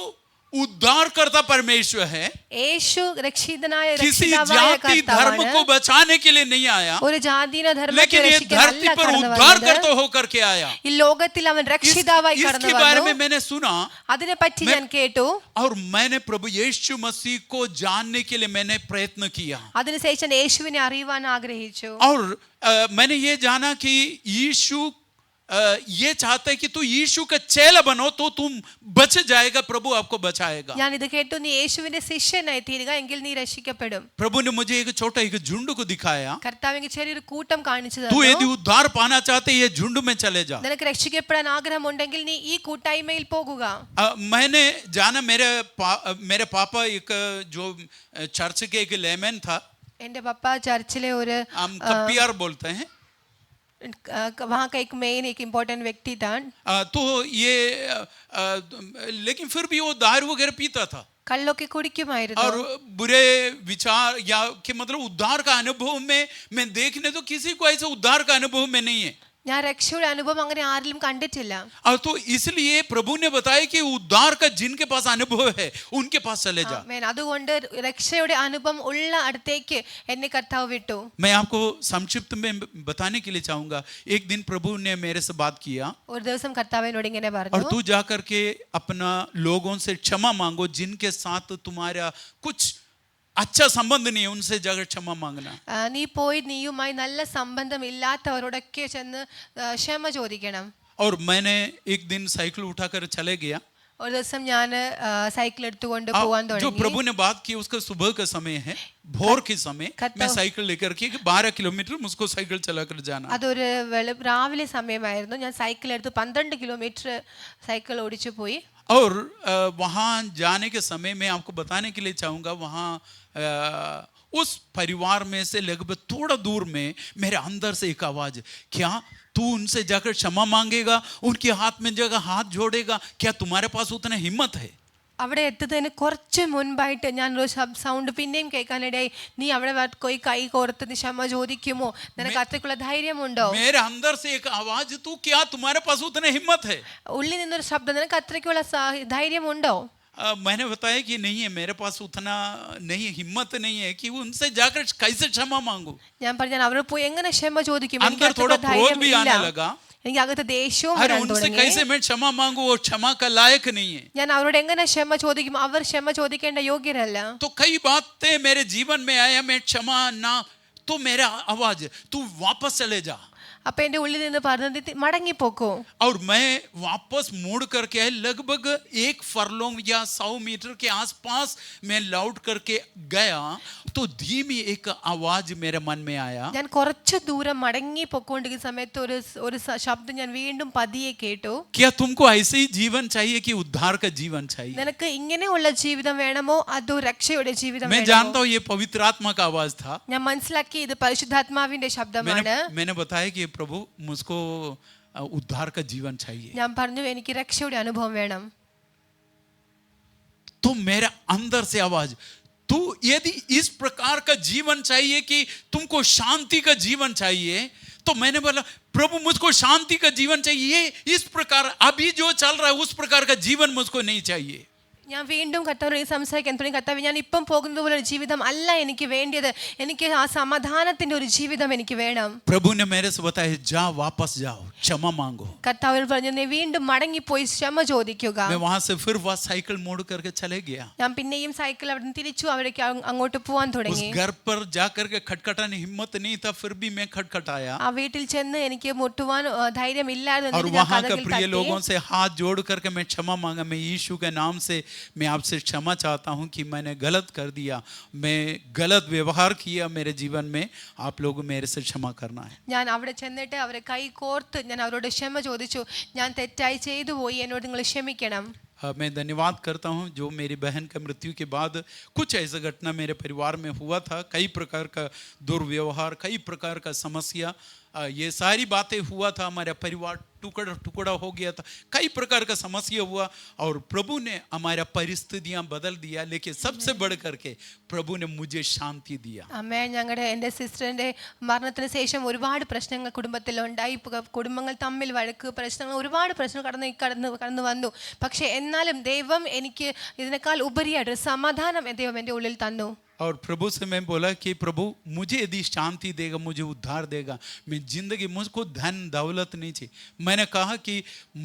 उद्धारकर्ता परमेश्वर है. യേശു രക്ഷിതനായ किसी രക്ഷിതാവായ जाति धर्म കർത്താവാണ്. को बचाने के लिए नहीं आया, ഒരു ജാതിയുടെ ധർമ്മത്തെ लेकिन ये രക്ഷിക്കാനല്ല धरती पर കടന്നു उद्धार വന്നത്. करता होकर के आया. ഈ ലോകത്തിൽ അവൻ രക്ഷിതാവായി കടന്നു इसके बारे വന്നു. में मैंने सुना അതിനെ പറ്റി ഞാൻ കേട്ടു. और मैंने प्रभु यीशु मसीह को जानने के लिए मैंने प्रयत्न किया. അതിനുശേഷം യേശുവിനെ അറിയുവാൻ ആഗ്രഹിച്ചു. और मैंने ये जाना कि यीशु ये चाहता है कि तू यीशु का चेला बनो तो तुम बच जाएगा, प्रभु आपको बचाएगा. ഞാൻ ഇത് കേട്ടു, നീ യേശുവിന്റെ ശിഷ്യനായി തീരുക, എങ്കിൽ നീ രക്ഷിക്കപ്പെടും. प्रभु ने मुझे एक छोटा एक झुंड को दिखाया. കർത്താവ് എനിക്ക് ചെറിയൊരു കൂട്ടം കാണിച്ചു तू यदि തന്നു. उद्धार पाना चाहते ये झुंड में चले जा. നിനക്ക് രക്ഷിക്കപ്പെടാൻ ആഗ്രഹമുണ്ടെങ്കിൽ നീ ഈ കൂട്ടായ്മയിൽ പോകുക. मैंने जाना मेरे पापा एक जो चर्च के एक लेमन था, എന്റെ പപ്പ ചർച്ചിലെ ഒരു हम कपियार बोलते हैं. वहाँ का एक मेन एक इम्पोर्टेंट व्यक्ति था. तो ये लेकिन फिर भी वो दारू वगैरह पीता था കള്ളൊക്കെ കുടിക്കുമായിരുന്നു. और बुरे विचार या कि मतलब उद्धार का अनुभव में मैं देखने तो किसी को ऐसा उद्धार का अनुभव में नहीं है. ഞാൻ രക്ഷയുടെ അനുഭവം അങ്ങനെ ആരിലും കണ്ടിട്ടില്ല. और तो इसलिए प्रभु ने बताया कि उद्धार का जिनके पास अनुभव है उनके पास चले जा. അതുകൊണ്ട് രക്ഷയുടെ അനുഭവം ഉള്ള അടുത്തേക്ക് എന്നെ കർത്താവ് വിട്ടു. मैं आपको संक्षिप्त में बताने के लिए चाहूंगा. एक दिन प्रभु ने मेरे से बात किया ഒരു ദിവസം കർത്താവ് എന്നോട് ഇങ്ങനെ और പറഞ്ഞു, तू जा करके अपना लोगों से क्षमा मांगो जिनके साथ तुम्हारा कुछ अच्छा संबंध नहीं है, उनसे जाकर क्षमा मांगना. നീ പോയി നീയുമായി നല്ല സംബന്ധം ഇല്ലാത്തവരോടൊക്കെ ചെന്ന് ക്ഷമ ചോദിക്കണം. और मैंने एक दिन साइकिल उठाकर चले गया. ഒരു ദിവസം ഞാൻ സൈക്കിൾ എടുത്തുകൊണ്ട് പോവാൻ जो തുടങ്ങി. प्रभु ने बात की उसका सुबह का समय है, भोर के समय. मैं साइकिल लेकर के 12 किलोमीटर मुझको साइकिल चलाकर जाना. അതൊരു രാവിലെ സമയമായിരുന്നു. ഞാൻ സൈക്കിൾ എടുത്ത് 12 കിലോമീറ്റർ സൈക്കിൾ ഓടിച്ചു പോയി. और वहाँ जाने के समय मैं आपको बताने के लिए चाहूँगा, वहाँ उस परिवार में से लगभग थोड़ा दूर में मेरे अंदर से एक आवाज़, क्या तू उनसे जाकर क्षमा मांगेगा, उनके हाथ में जाकर हाथ जोड़ेगा, क्या तुम्हारे पास उतना हिम्मत है? അവിടെ എത്തുന്നതിന് കുറച്ച് മുൻപായിട്ട് ഞാൻ ഒരു സൗണ്ട് പിന്നെയും കേൾക്കാനിടയായി, നീ അവിടെ പോയി കൈ കോർത്ത് നീ ക്ഷമ ചോദിക്കുമോ, നിനക്ക് അത്രയ്ക്കുള്ള ധൈര്യമുണ്ടോ? मेरे अंदर से एक आवाज, तू क्या तुम्हारे पास उतने हिम्मत है? ഉള്ളിൽ നിന്നൊരു ശബ്ദം, നിനക്ക് അത്രയ്ക്കുള്ള ധൈര്യമുണ്ടോ? मैंने बताया कि नहीं है, मेरे पास उतना नहीं, हिम्मत नहीं है कि उनसे जाकर कैसे क्षमा मांगू. ഞാൻ പറഞ്ഞു, അവരോട് പോയി എങ്ങനെ ക്ഷമ ചോദിക്കും, എനിക്ക് अंदर थोड़ा അത്രയ്ക്കുള്ള क्रोध भी आने ധൈര്യമില്ല. लगा. എനിക്ക് അകത്ത് ദേഷ്യവും अरे വരാൻ उनसे തുടങ്ങി. कैसे मैं क्षमा मांगू, वो क्षमा का लायक नहीं है. ഞാൻ അവരോട് എങ്ങനെ ക്ഷമ ചോദിക്കും, അവർ ക്ഷമ ചോദിക്കേണ്ട യോഗ്യരല്ല. तो कई बातें मेरे जीवन में आया, मैं क्षमा ना, तो मेरा आवाज, तू वापस चले जा. അപ്പൊ എന്റെ ഉള്ളിൽ നിന്ന് പറഞ്ഞത് മടങ്ങിപ്പോക്കോ. और मैं वापस मुड़ करके लगभग 1 फरलोंग या 100 मीटर के आसपास मैं लौट करके गया, तो धीमी एक आवाज मेरे मन में आया. ഞാൻ കുറച്ച് ദൂരം മടങ്ങി പൊക്കോണ്ടിരിക്കുന്ന സമയത്ത് ഒരു ശബ്ദം ഞാൻ വീണ്ടും പതിയെ കേട്ടു. क्या तुमको ऐसे ही जीवन चाहिए कि उद्धार का जीवन चाहिए? നിനക്ക് ഇങ്ങനെയുള്ള ജീവിതം വേണമോ അതോ രക്ഷയുടെ ജീവിതം मैं വേണമോ? जानता हूँ ये पवित्र आत्मा का आवाज था. ഞാൻ മനസ്സിലാക്കി ഇത് പരിശുദ്ധാത്മാവിന്റെ ശബ്ദമാണ്. मैंने बताया कि प्रभु मुझको उद्धार का जीवन चाहिए. ഞാൻ പറഞ്ഞു, എനിക്ക് രക്ഷയുടെ അനുഭവം വേണം. तो मेरा अंदर से आवाज, तू यदि इस प्रकार का जीवन चाहिए कि तुमको शांति का जीवन चाहिए, तो मैंने बोला प्रभु मुझको शांति का जीवन चाहिए, इस प्रकार अभी जो चल रहा है उस प्रकार का जीवन मुझको नहीं चाहिए. ഞാൻ വീണ്ടും കർത്താവിനോട് സംസാരിക്കാൻ തുടങ്ങി. കർത്താവ്, ഞാൻ ഇപ്പം പോകുന്നത് പോലെ ഒരു ജീവിതം അല്ല എനിക്ക് വേണ്ടിയത്. എനിക്ക് ആ സമാധാനത്തിന്റെ ഒരു ജീവിതം എനിക്ക് വേണം. प्रभु ने मेरे से बताया जाओ वापस जाओ क्षमा मांगो. കർത്താവ് പറഞ്ഞു, നീ വീണ്ടും മടങ്ങിപ്പോയി ക്ഷമ ചോദിക്കുക. मैं वहां से फिर वह साइकिल मोड़ करके चले गया. ഞാൻ പിന്നെയും സൈക്കിൾ അവിടെ നിന്ന് തിരിച്ചു അവിടേക്ക് അങ്ങോട്ട് പോവാൻ उस തുടങ്ങി. घर पर जाकर के खटखटाने हिम्मत नहीं था, फिर भी मैं खटखटाया. ആ വീട്ടിൽ ചെന്ന് എനിക്ക് മുട്ടുവാൻ ധൈര്യമില്ലായിരുന്നു. और वहां के प्रिय लोगों से हाथ जोड़ करके मैं क्षमा मांगा. मैं यीशु के नाम से मैं आपसे क्षमा चाहता हूं कि मैंने गलत कर दिया, मैं गलत व्यवहार किया मेरे जीवन में. आप लोग मेरे से क्षमा करना है. ഞാൻ അവിടെ ചെന്നിട്ട് അവരെ കൈ കോർത്ത് ഞാൻ അവരോട് ക്ഷമ ചോദിച്ചു. ഞാൻ തെറ്റായി ചെയ്തു പോയി, എന്നോട് നിങ്ങൾ ക്ഷമിക്കണം. मैं धन्यवाद करता हूं जो मेरी बहन का मृत्यु के बाद कुछ ऐसा घटना मेरे परिवार में हुआ था. कई प्रकार का दुर्व्यवहार, कई प्रकार का समस्या, ये सारी बातें हुआ था. हमारा परिवार टुकड़ा टुकड़ा हो गया था. कई प्रकार का समस्या हुआ और प्रभु ने हमारा परिस्थितियां बदल दिया. लेकिन सबसे बढ़ करके प्रभु ने मुझे शांति दिया. അമ്മേ, എൻ്റെ സിസ്റ്ററിൻ്റെ മരണത്തിന് ശേഷം ഒരുപാട് പ്രശ്നങ്ങൾ കുടുംബത്തിലുണ്ടായി. കുടുംബങ്ങൾ തമ്മിൽ വഴക്ക്, പ്രശ്നങ്ങൾ, ഒരുപാട് പ്രശ്നങ്ങൾ കടന്നു വന്നു. പക്ഷേ എന്നാലും ദൈവം എനിക്ക് ഇതിനേക്കാൾ ഉപരിയായിട്ട് സമാധാനം ദൈവം എൻ്റെ ഉള്ളിൽ തന്നു. और प्रभु से मैं बोला कि प्रभु मुझे यदि शांति देगा, मुझे उद्धार देगा, मैं जिंदगी, मुझको धन दौलत नहीं चाहिए. मैंने कहा कि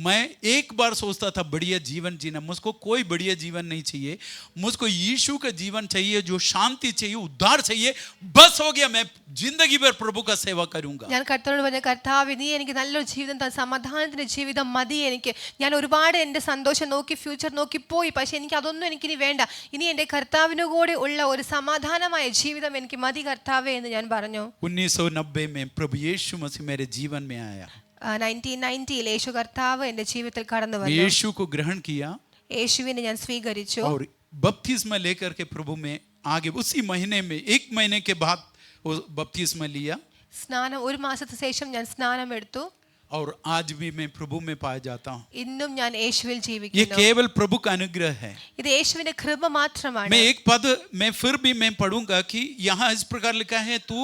मैं एक बार सोचता था बढ़िया जीवन जीना, मुझको कोई बढ़िया जीवन नहीं चाहिए. मुझको यीशु का जीवन चाहिए, जो शांति चाहिए, उद्धार चाहिए. बस हो गया, मैं जिंदगी भर प्रभु का सेवा करूंगा. ഞാൻ കർത്താവിനോട് പറഞ്ഞ, കർത്താവ്, നീ എനിക്ക് നല്ലൊരു ജീവിതം തന്ന, സമാധാനത്തിന്റെ ജീവിതം മതി എനിക്ക്. ഞാൻ ഒരുപാട് എൻ്റെ സന്തോഷം നോക്കി, ഫ്യൂച്ചർ നോക്കി പോയി. പക്ഷെ എനിക്ക് അതൊന്നും എനിക്കിനി വേണ്ട. ഇനി എൻ്റെ കർത്താവിനു കൂടെ ഉള്ള ഒരു സമാധാനമായ ജീവിതം എനിക്ക് മതി കർത്താവേ എന്ന് ഞാൻ പറഞ്ഞു. 1990 में प्रभु यीशु मसीह मेरे जीवन में आया. 1990 യേശു കർത്താവ് എൻ്റെ ജീവിതത്തിൽ കടന്നു मैं വന്നു. यीशु को ग्रहण किया യേശുവിനെ ഞാൻ സ്വീകരിച്ചു. और बपतिस्मा लेकर के प्रभु में आगे उसी महीने में 1 महीने के बाद वो बपतिस्मा लिया. സ്നാനം, ഒരു മാസത്തിന് ശേഷം ഞാൻ സ്നാനം എടുത്തു. और आज भी मैं प्रभु में पाया जाता हूँ. ഇന്നും ഞാൻ യേശുവിൽ ये ജീവിക്കുന്നു. केवल प्रभु का अनुग्रह है. ഇത് യേശുവിന്റെ കൃപ മാത്രമാണ്. मैं एक पद मैं फिर भी मैं पढ़ूंगा कि यहाँ इस प्रकार लिखा है, तू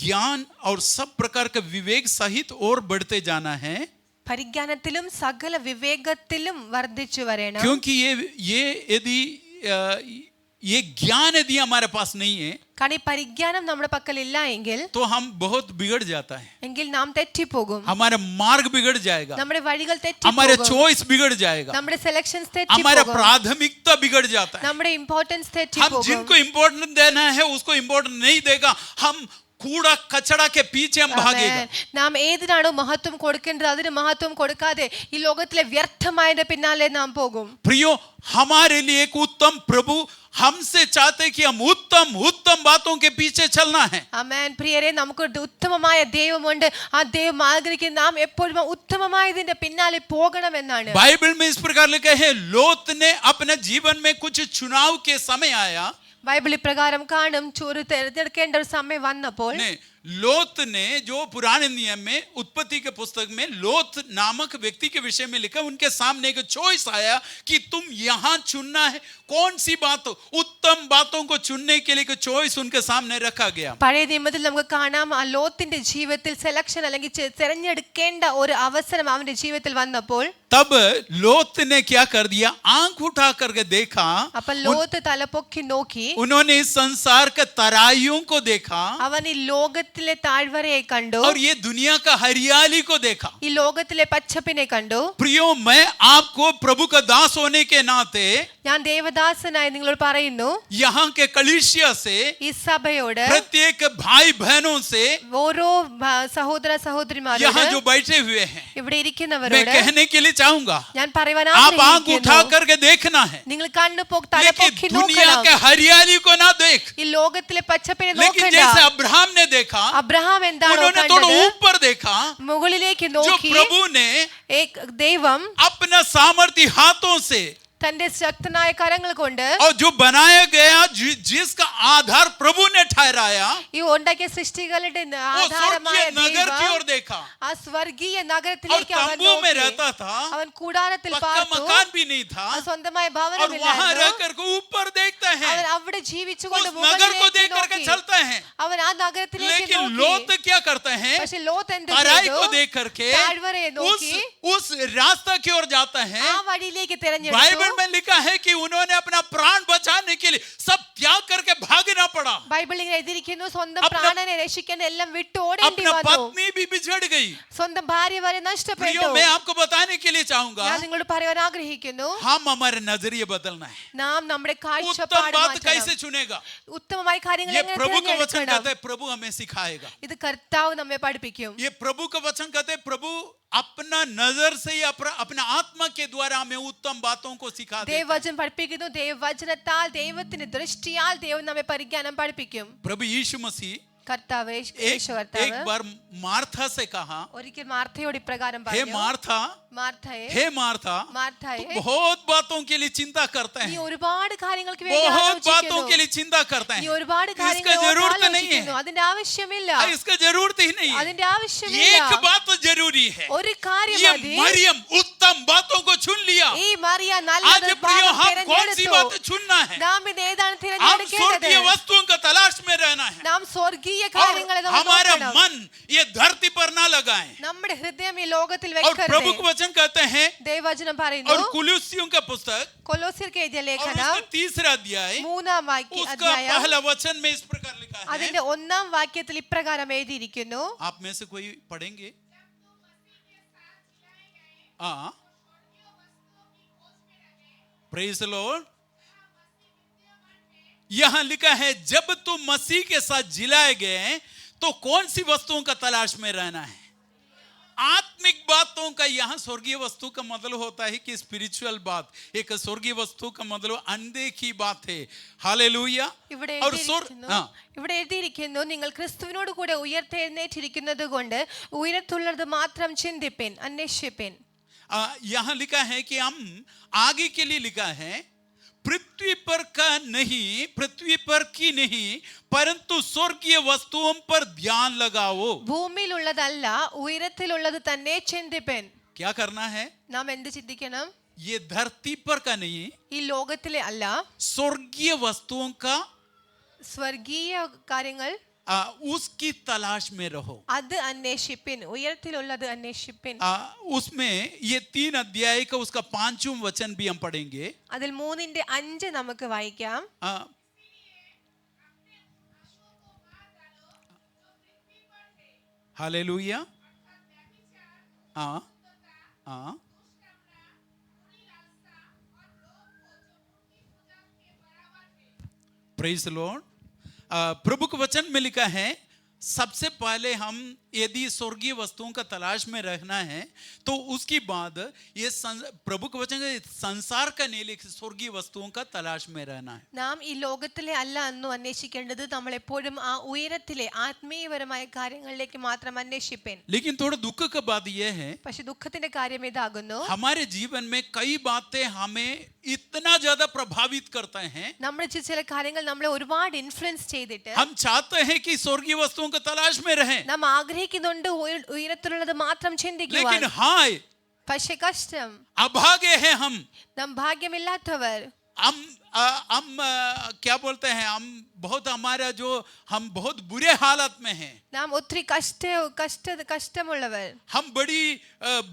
ज्ञान और सब प्रकार का विवेक सहित और बढ़ते जाना है. പരിജ്ഞാനത്തിലും സകല വിവേകത്തിലും വർദ്ധിച്ചു വരണം. क्योंकि ये यदि ये ज्ञान यदि हमारे पास नहीं है കാരണം ഈ പരിജ്ഞാനം നമ്മുടെ പക്കലില്ല എങ്കിൽ तो हम बहुत बिगड़ जाता है. എങ്കിൽ നാം തെറ്റിപ്പോകും. हमारा मार्ग बिगड़ जाएगा, നമ്മുടെ വഴികൾ हमारे തെറ്റിപ്പോകും. चॉइस बिगड़ जाएगा, നമ്മുടെ സെലക്ഷൻസ് हमारा തെറ്റിപ്പോകും. प्राथमिकता बिगड़ जाता है. നമ്മുടെ ഇമ്പോർട്ടൻസ് हम തെറ്റിപ്പോകും. जिनको इम्पोर्टेंस देना है उसको इम्पोर्टेंस नहीं देगा. हम कूड़ा कचड़ा के पीछे हम भागेगा. നാം ഏതിനാണോ മഹത്വം കൊടുക്കേണ്ടത് അതിന് മഹത്വം കൊടുക്കാതെ ഈ ലോകത്തിലെ വ്യർത്ഥമായതിന്റെ പിന്നാലെ നാം പോകും. प्रियो, हमारे लिए एक उत्तम प्रभु हमसे चाहते कि हम उत्तम उत्तम बातों के पीछे चलना है. ആമേൻ. പ്രിയരെ, നമുക്കൊരു ഉത്തമമായ ദൈവമുണ്ട്. ആ ദൈവം ആഗ്രഹിക്കുന്ന നാം എപ്പോഴും ഉത്തമമായതിന്റെ പിന്നാലെ പോകണമെന്നാണ്. बाइबल में इस प्रकार लिखा है, लोत ने अपने जीवन में कुछ चुनाव के समय आया. ബൈബിൾ ഇപ്രകാരം കാണും, ചൂര് തിരഞ്ഞെടുക്കേണ്ട ഒരു സമയം വന്നപ്പോൾ लोत ने, जो पुराने नियम में उत्पत्ति के पुस्तक में लोत नामक व्यक्ति के विषय में लिखा, उनके सामने एक चॉइस आया कि तुम यहां चुनना है. कौन सी बात, उत्तम बातों को चुनने के लिए चॉइस उनके सामने रखा गया. പഴയ നിയമത്തിൽ നമുക്ക് കാണാം, ആ ലോത്തിന്റെ ജീവിതത്തിൽ സെലക്ഷൻ അല്ലെങ്കിൽ തിരഞ്ഞെടുക്കേണ്ട ഒരു അവസരം അവന്റെ ജീവിതത്തിൽ വന്നപ്പോൾ तब लोत ने क्या कर दिया, आंख उठा करके देखा. അപ്പൊ ലോത്ത് തലപൊക്കി നോക്കി. उन्होंने इस संसार के तराइयों को देखा അവൻ ഈ ലോകത്തിലെ താഴ്വരയെ കണ്ടു. और ये दुनिया का हरियाली को देखा. ഈ ലോകത്തിലെ പച്ചപ്പിനെ കണ്ടു. प्रियो, मैं आपको प्रभु का दास होने के नाते ഞാൻ ദേവദാസനായി നിങ്ങളോട് പറയുന്നു, यहाँ के कलीसिया से, ഈ സഭയോട്, प्रत्येक भाई बहनों से, ഓരോ സഹോദര यहाँ സഹോദരിമാരോട്, जो बैठे हुए हैं, ഇവിടെ मैं ഇരിക്കുന്നവരോട് कहने के लिए चाहूंगा, ഞാൻ പറയുവാൻ आप आंख ആഗ്രഹിക്കുന്നു, उठा करके देखना है. നിങ്ങൾ കണ്ണു തല लेकिन പൊക്കി दुनिया നോക്കണം. के हरियाली को ना देख. ഈ ലോകത്തിലെ പച്ചപ്പിനെ लेकिन നോക്കണ്ട. जैसे अब्राहम ने देखा, അബ്രഹാം എന്താണോ उन्होंने थोड़ा കണ്ടത്, ऊपर देखा, മുകളിലേക്ക് जो നോക്കി प्रभु ने ദൈവം अपना सामर्थ्य हाथों से തന്റെ ശക്തനായ കരങ്ങൾ കൊണ്ട് और जो बनाया गया जिसका आधार प्रभु ने ठहराया, ഈ ഉണ്ടാക്കിയ സൃഷ്ടികളുടെ वो ആധാരമായ स्वर्गीय नगर की ദൈവം ओर देखा ആ സ്വർഗീയ और നഗരത്തിലേക്ക് അവൻ तंबू में നോക്കി. रहता था, അവൻ കൂടാരത്തിൽ पक्का പാർത്തു. मकान भी नहीं था ആ സ്വന്തമായ और वहां ഭവനമില്ലായിരുന്നു. रहकर के ऊपर देखता है, അവൻ അവിടെ ജീവിച്ചുകൊണ്ട് उस नगर को देख മുകളിലേക്ക് करके നോക്കി. चलता है। അവൻ ആ നഗരത്തിലേക്ക് लेकिन നോക്കി. लोत क्या करता है, പക്ഷെ ലോത്ത് എന്ത് तराई ചെയ്തു? को देख करके താഴ്വരയെ നോക്കി उस रास्ता की ओर जाता है। ആ വഴിയിലേക്ക് बाइबल തിരഞ്ഞെടുത്തു. में लिखा है कि उन्होंने अपना प्राण बचाने के लिए सब त्याग करके भागना पड़ा। ബൈബിളിൽ ഇങ്ങനെ എഴുതിയിരിക്കുന്നു, സ്വന്തം अपना- പ്രാണനെ രക്ഷിക്കാൻ എല്ലാം വിട്ട് ഓടേണ്ടി अपना വന്നു. पत्नी भी बिछड़ गई। സ്വന്തം ഭാര്യ വരെ प्रियो, നഷ്ടപ്പെട്ടു. मैं आपको बताने के लिए चाहूंगा, ഞാൻ നിങ്ങളോട് പറയാൻ ആഗ്രഹിക്കുന്നു, हम हमारे नजरिए बदलना है। നാം നമ്മുടെ उत्तम കാഴ്ചപ്പാട് बात മാറ്റണം. कैसे चुनेगा, ഉത്തമമായ കാര്യങ്ങൾ ये എങ്ങനെ प्रभु का वचन തിരഞ്ഞെടുക്കണം? कहता है, प्रभु हमें सिखाएगा। ഇത് കർത്താവ് നമ്മെ പഠിപ്പിക്കും. ये प्रभु का वचन कहते हैं, प्रभु अपना नजर से ही अपना आत्मा के द्वारा हमें उत्तम बातों को सिखा देता है। ദൈവവചനം പഠിപ്പിക്കുന്നു. ദൈവവചനത്താൽ ദൈവത്തിന്റെ ദൃഷ്ടിയാൽ ദൈവം നമ്മെ പരിജ്ഞാനം പഠിപ്പിക്കും. प्रभु यीशु मसीह കർത്താവ് एक യേശു കർത്താവ് बार मार्था से कहा, ഒരിക്കൽ മാർത്തയോട് ഇപ്രകാരം हे പറഞ്ഞു, मार्था, മാർത്തയെ हे मार्था, മാർത്തയെ तू बहुत बातों के लिए चिंता करता നീ है, ഒരുപാട് കാര്യങ്ങൾക്ക് വേണ്ടി बहुत बातों के ആലോചിക്കുന്നു. लिए चिंता करता നീ है। ഒരുപാട് इसका കാര്യങ്ങൾ जरूरत नहीं ആലോചിക്കുന്നു. है, അതിന്റെ ആവശ്യമില്ല. इसका जरूरत ही नहीं है। അതിന്റെ ആവശ്യമില്ല. एक बात तो जरूरी है, ഒരു കാര്യം ये മതി. मरियम उत्तम बातों को चुन लिया। ഈ മറിയ आज നല്ലൊരു प्रियो, ഭാഗം हम कौन सी बात തിരഞ്ഞെടുത്തു. चुनना है? നാം ഇത് ഏതാണ് हम തിരഞ്ഞെടുക്കേണ്ടത്? स्वर्गीय वस्तुओं का तलाश में रहना है നാം സ്വർഗീയ और കാര്യങ്ങളെ നമ്മൾ हमारा നോക്കണം. मन ये धरती पर ना लगाएं। നമ്മുടെ ഹൃദയം ഈ ലോകത്തിൽ और प्रभु വെക്കരുത്. का वचन कहते हैं, ദൈവവചനം और പറയുന്നു, कुलुस्सियों का पुस्तक കൊലോസ്യർക്ക് എഴുതിയ और ലേഖനം उसका तीसरा अध्याय, 3-ാം उसका അധ്യായം पहला वचन में इस प्रकार लिखा है। അതിന്റെ 1-ാം വാക്യത്തിൽ ഇപ്രകാരം എഴുതിയിരിക്കുന്നു, आप में से कोई पढ़ेंगे? हाँ, प्रेज द लॉर्ड। यहां लिखा है, जब तुम मसीह के साथ जिलाए गए तो कौन सी वस्तुओं का तलाश में रहना है? आत्मिक बातों का यहाँ स्वर्गीय वस्तु का मतलब होता है कि स्पिरिचुअल बात, एक स्वर्गीय वस्तु का मतलब अनदेखी बात है। हालेलुया। ഇവിടെ और എഴുതിയിരിക്കുന്നു, ഇവിടെ എഴുതിയിരിക്കുന്നു, നിങ്ങൾ ക്രിസ്തുവിനോട് കൂടെ ഉയർത്തെഴുന്നേറ്റിരിക്കുന്നത് കൊണ്ട് ഉയരത്തുള്ളത് മാത്രം ചിന്തിപ്പിൻ, അന്വേഷിപ്പിൻ. यहाँ लिखा है कि हम आगे के लिए लिखा है, पृथ्वी पर का नहीं, पृथ्वी पर की नहीं, परंतु स्वर्गीय वस्तुओं पर ध्यान लगाओ। ഭൂമിയിലുള്ളതല്ല ഉയരത്തിലുള്ളത് തന്നെ ചിന്തിപ്പിൻ. क्या करना है? നാം എന്ത് ചിന്തിക്കണം? ये धरती पर का नहीं, ഈ ലോകത്തിലെ അല്ല, स्वर्गीय वस्तुओं का സ്വർഗീയ കാര്യങ്ങൾ उसकी तलाश में रहो। അത് അന്വേഷിപ്പിൻ, ഉയരത്തിലുള്ളത് അന്വേഷിപ്പിൻ. उसमें ये 3 अध्याय का उसका 5वां वचन भी हम पढ़ेंगे। അതിൽ 3-5 നമുക്ക് വായിക്കാം. हालेलुया। हाँ हाँ, प्रेज द लॉर्ड। प्रभु के वचन में लिखा है, सबसे पहले हम यदि स्वर्गीय वस्तुओं का तलाश में रहना है तो उसके बाद ये प्रभु के वचन संसार का नहीं, लेकिन स्वर्गीय वस्तुओं का तलाश में रहना है। നാം ഈ ലോകത്തിലെ അല്ല എന്നു അന്വേഷിക്കേണ്ടത്, നമ്മൾ എപ്പോഴും ആ ഉയരത്തിലെ ആത്മീയപരമായ കാര്യങ്ങളിലേക്ക് മാത്രം അന്വേഷിപ്പിൻ. लेकिन थोड़ा दुख का बात यह है, പക്ഷെ ദുഃഖത്തിന്റെ കാര്യം ഇതാകുന്നു, हमारे जीवन में कई बातें हमें इतना ज्यादा प्रभावित करते हैं, നമ്മുടെ ചില കാര്യങ്ങൾ നമ്മളെ ഒരുപാട് ഇൻഫ്ലുവൻസ് ചെയ്തിട്ട് हम चाहते हैं कि स्वर्गीय वस्तुओं के तलाश में रहें, നാം ആഗ്രഹിക്കുന്നുണ്ട് ഉയരത്തിലുള്ളത് മാത്രം ചിന്തിക്കുവാൻ. लेकिन हाय പക്ഷെ കഷ്ടം, अभागे हैं हम നാം ഭാഗ്യമില്ലാത്തവർ. हम क्या बोलते हैं, हम बहुत हमारा जो हम बहुत बुरे हालत में हैं, നാം ഒത്തിരി കഷ്ടമുള്ളവർ. हम बड़ी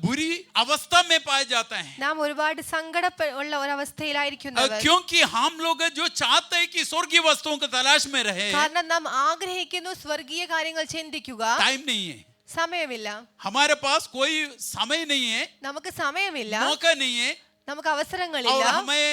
बुरी अवस्था में पाए जाते हैं, നാം ഒരുപാട് സങ്കടമുള്ള ഒരവസ്ഥയിലായിരിക്കുന്നവർ. क्योंकि हम लोग जो चाहते हैं कि स्वर्गीय वस्तुओं की तलाश में रहे, കാരണം നാം ആഗ്രഹിക്കുന്നു സ്വർഗീയ കാര്യങ്ങൾ ചിന്തിക്കുക, टाइम नहीं है, സമയമില്ല. हमारे पास कोई समय नहीं है, നമുക്ക് സമയമില്ല, मौका नहीं है, നമുക്ക് और അവസരങ്ങളില്ല. हमें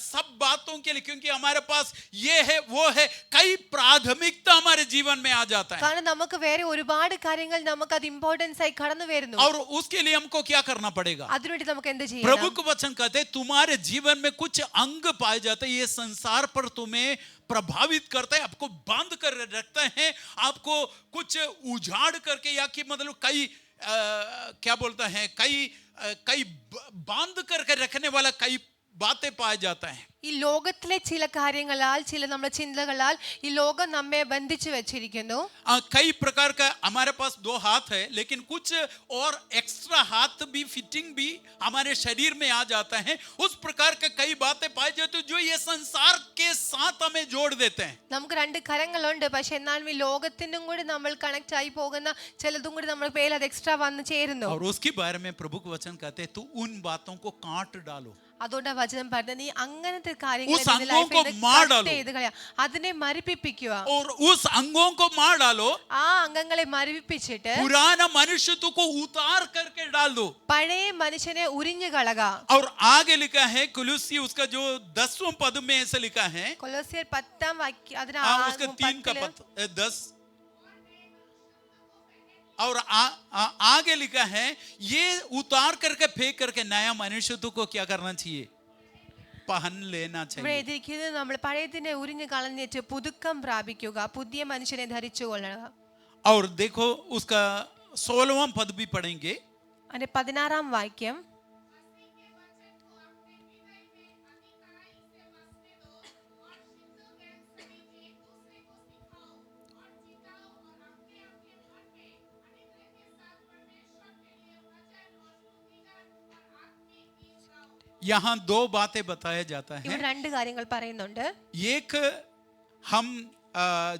सब बातों के लिए, क्योंकि हमारे पास ये है वो है, कई प्राथमिकता हमारे जीवन में आ जाता है, കാരണം നമുക്ക് വേറെ ഒരുപാട് കാര്യങ്ങൾ നമുക്ക് അത് ഇമ്പോർട്ടൻസ് ആയി കടന്നു വരുന്നു. और उसके लिए हमको क्या करना पड़ेगा? അതിനുവേണ്ടി നമുക്ക് എന്ത് प्रभु ചെയ്യണം? को वचन कहते हैं, तुम्हारे जीवन में कुछ अंग पाए जाते हैं, ये संसार पर तुम्हें प्रभावित करता है, आपको बांध कर रखते हैं, आपको कुछ उजाड़ करके, या कि मतलब कई क्या बोलता है, कई बांध करके रखने वाला कई बातें पाया जाता है। ഈ ലോകത്തിലെ ചില കാര്യങ്ങളാൽ ചില നമ്മുടെ ചിന്തകളാൽ ഈ ലോകം നമ്മെ ബന്ധിച്ചു വെച്ചിരിക്കുന്നു. कई प्रकार का हमारे पास 2 हाथ है, लेकिन कुछ और एक्स्ट्रा हाथ भी फिटिंग भी हमारे शरीर में आ जाता है। उस प्रकार के कई बातें पाई जाती है जो ये संसार के साथ हमें जोड़ देते हैं। നമുക്ക് 2 കരങ്ങളുണ്ട്, പക്ഷെ എന്നാലും ഈ ലോകത്തിനും കൂടി നമ്മൾ കണക്ട് ആയി പോകുന്ന ചിലതും കൂടി നമ്മുടെ പേരിൽ അത് എക്സ്ട്രാ വന്ന് ചേരുന്നു. और उसके बारे में प्रभु का वचन कहते हैं तू उन बातों को काट डालो, അതുകൊണ്ട് വചനം പറഞ്ഞത് നീ അങ്ങനത്തെ उस अंगों को मार डालो, അതിനെ മരിപ്പിക്കുക. और उस अंगों को मार डालो, ആ അംഗങ്ങളെ മരിപ്പിച്ചിട്ട് पुराना मनुष्यत्व को उतार करके डाल दो। പഴയ മനുഷ്യനെ ഉരിഞ്ഞു കളക. और आगे लिखा है कुलुसी उसका जो 10वें पद में ऐसे लिखा है, കൊലോസ്യർ 10 അതിന് उसका 3 का पद 10 और आगे लिखा है ये उतार करके फेंक करके नया मनुष्यत्व को क्या करना चाहिए, पहन लेना ഇവിടെ चाहिए। എഴുതിയിരിക്കുന്നത് നമ്മൾ പഴയതിനെ ഉരിഞ്ഞു കളഞ്ഞിട്ട് പുതുക്കം പ്രാപിക്കുക, പുതിയ മനുഷ്യനെ ധരിച്ചു കൊള്ളുക. और देखो उसका 16वां पद भी पढ़ेंगे, അതിന്റെ 16 വാക്യം. यहाँ 2 बातें बताया जाता है। ഇവിടെ 2 കാര്യങ്ങൾ പറയുന്നുണ്ട്. एक हम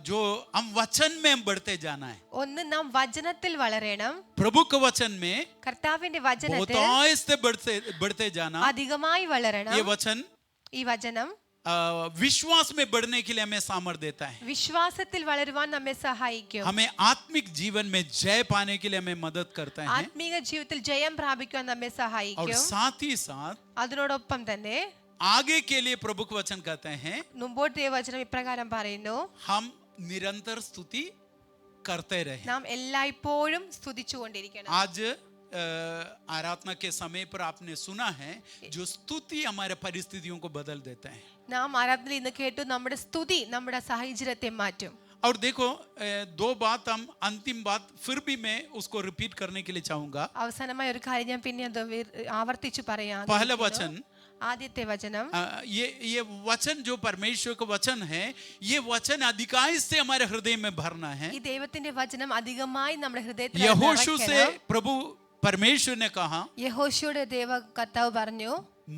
जो हम वचन में बढ़ते जाना है, ഒന്ന് നാം വചനത്തിൽ വളരണം. प्रभु के वचन में കർത്താവിന്റെ വചനത്തിൽ बहुतायत से बढ़ते जाना। അധികമായി വളരണം. ये वचन ഈ വചനം विश्वास में बढ़ने के लिए हमें सामर्थ्य देता है, വിശ്വാസത്തിൽ വളരുവാൻ നമ്മെ സഹായിക്കും. हमें आत्मिक जीवन में जय पाने के लिए हमें मदद करता है, ആത്മീക ജീവിതത്തിൽ ജയം പ്രാപിക്കുവാൻ നമ്മെ और സഹായിക്കും. साथ ही साथ അതിനോടൊപ്പം തന്നെ आगे के लिए प्रभु का वचन कहते हैं മുമ്പോട്ട് ദൈവവചനം ഇപ്രകാരം പറയുന്നു, हम निरंतर स्तुति करते रहे। നാം എല്ലായ്പ്പോഴും സ്തുതിച്ചുകൊണ്ടിരിക്കണം. आज आराधना के समय पर आपने सुना है जो स्तुति हमारे परिस्थितियों को बदल देता है। നാം ആരാധനയിൽ ഇന്ന് കേട്ടു നമ്മുടെ സ്തുതി നമ്മുടെ സാഹചര്യത്തെ മാറ്റും. और देखो 2 बात हम अंतिम बात फिर भी मैं उसको रिपीट करने के लिए चाहूंगा। അവസാനമായ ഒരു കാര്യം ഞാൻ പിന്നെ അത് ആവർത്തിച്ചു പറയാം. पहला वचन, ആദ്യത്തെ വചനം, ये वचन जो परमेश्वर का वचन है, ये वचन अधिकाई से हमारे हृदय में भरना है। ഈ ദൈവത്തിന്റെ വചനം അധികമായി നമ്മുടെ ഹൃദയത്തിൽ यहोशू से നിറയ്ക്കണം. प्रभु परमेश्वर ने कहा യഹോശുവയുടെ ദൈവ കർത്താവ് പറഞ്ഞു,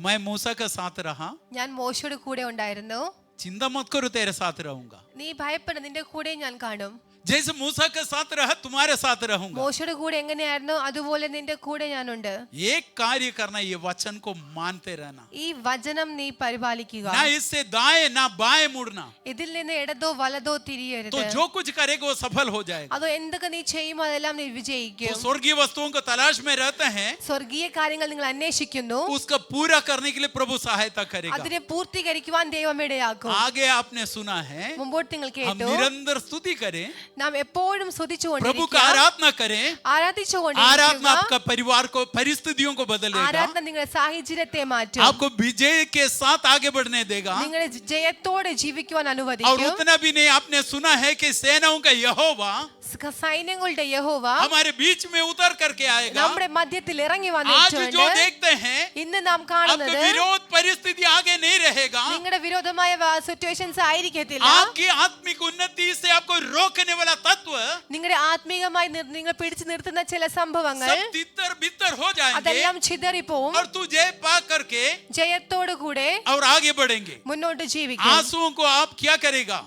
मैं मूसा का साथ रहा, ഞാൻ മോശയുടെ കൂടെ ഉണ്ടായിരുന്നു, चिंता मत करो तेरे साथ रहूंगा। നീ ഭയപ്പെട, നിന്റെ കൂടെ ഞാൻ കാണും. जैसे मूसा के साथ रहा तुम्हारे साथ रहूंगा। മോശയുടെ കൂടെ എങ്ങനെയായിരുന്നു അതുപോലെ നിന്റെ കൂടെ ഞാനുണ്ട്. एक कार्य करना, ये वचन को मानते रहना, ഈ വചനം നീ പരിപാലിക്കുക. ना इससे दाएं ना बाएं मुड़ना, ഇതിൽ നിന്ന് ഇടതോ വലതോ തിരിയരുത്. तो जो कुछ करेगा वो सफल हो जाएगा। അതോ എന്തൊക്കെ നീ ചെയ്യുമോ അതെല്ലാം നീ तो വിജയിക്കും. स्वर्गीय वस्तुओं को तलाश में रहते हैं, സ്വർഗീയ കാര്യങ്ങൾ നിങ്ങൾ അന്വേഷിക്കുന്നു, उसका पूरा करने के लिए प्रभु सहायता करेगा। അതിനെ പൂർത്തീകരിക്കുവാൻ ദൈവം ഇടയാക്കും. आगे आपने सुना है മുമ്പോട്ട് നിങ്ങൾ हम കേട്ടു, निरंतर स्तुति करें, നാം എപ്പോഴും प्रभु का സ്തുതിച്ചുകൊണ്ടിരിക്കുക, आराधना करें। आराधना ആരാധിച്ചുകൊണ്ടിരിക്കുക. आपका परिवार को परिस्थितियों को बदलेगा, ആരാധന നിങ്ങളുടെ സാഹചര്യത്തെ മാറ്റും, आपको विजय के साथ आगे बढ़ने देगा। നിങ്ങളെ ജയത്തോടെ ജീവിക്കുവാൻ और അനുവദിക്കും. उतना भी नहीं, आपने सुना है कि सेनाओं का यहोवा സൈന്യങ്ങളുടെ യഹോവ हमारे बीच में उतर करके आएगा। നമ്മുടെ മധ്യത്തിൽ ഇറങ്ങി आज जो വന്നിട്ടുണ്ട്. देखते हैं ഇന്ന് നാം आपका കാണുന്നത് विरोध परिस्थिति आगे नहीं रहेगा, നിങ്ങളുടെ വിരോധമായ സിറ്റുവേഷൻസ് ആയിരിക്കത്തില്ല. आपकी आत्मिक उन्नति से आपको रोकने वाला तत्व നിങ്ങളുടെ ആത്മീകമായി നിങ്ങൾ പിടിച്ചു നിർത്തുന്ന ചില സംഭവങ്ങൾ सब तितर बितर हो जाएंगे, അതെല്ലാം ചിതറിപ്പോവും. और तू जय पा करके ജയത്തോടു കൂടെ और आगे बढ़ेंगे। മുന്നോട്ട് ജീവിക്കും. आंसुओं को आप क्या करेगा,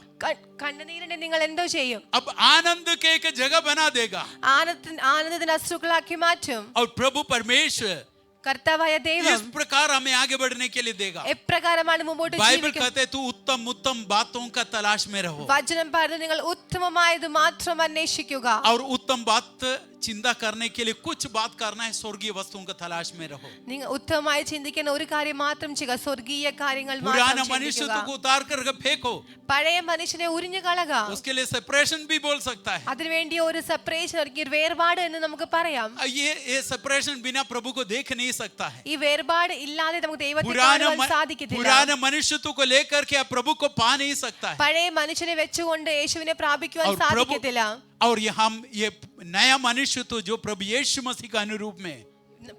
കണ്ണുനീരിനെ നിങ്ങൾ എന്തോ ചെയ്യും? अब आनंद के एक जगह बना देगा। ആനന്ദത്തിന് അശ്രുക്കളാക്കി മാറ്റും. और प्रभु परमेश्वर കർത്താവായ इस ദൈവം प्रकार हमें आगे बढ़ने के लिए देगा। എപ്രകാരമാണ് മുമ്പോട്ട് बाइबल ജീവിക്കുന്നത്? कहते हैं तू उत्तम उत्तम बातों का तलाश में रहो, വചനം പറയുന്നത് നിങ്ങൾ ഉത്തമമായത് മാത്രം അന്വേഷിക്കുക. और उत्तम बात चिंता करने के लिए कुछ बात करना है, स्वर्गीय वस्तुओं का तलाश में रहो। നിങ്ങൾ ഉത്തമമായി ചിന്തിക്കുന്ന ഒരു കാര്യം മാത്രം ചെയ്യുക, സ്വർഗീയ കാര്യങ്ങൾ पुराना മാത്രം मनुष्यत्व ചിന്തിക്കുക. को उतार कर फेंको, പഴയ മനുഷ്യനെ ഉരിഞ്ഞു കളക. उसके लिए सेपरेशन भी बोल सकता है। അതിനുവേണ്ടി ഒരു സെപ്പറേഷൻ, ഒരു വേർപാട് എന്ന് നമുക്ക് പറയാം. ये सेपरेशन बिना प्रभु को देख नहीं सकता है। ഈ വേർപാട് ഇല്ലാതെ നമുക്ക് ദൈവത്തെ पुराना കാണുവാൻ സാധിക്കത്തില്ല. पुराना मनुष्यत्व को लेकर के आप प्रभु को पा नहीं सकता है। പഴയ മനുഷ്യനെ വെച്ചുകൊണ്ട് യേശുവിനെ പ്രാപിക്കുവാൻ और प्रभु സാധിക്കത്തില്ല. और ये नया मनुष्यत्व जो प्रभु यीशु मसीह का अनुरूप में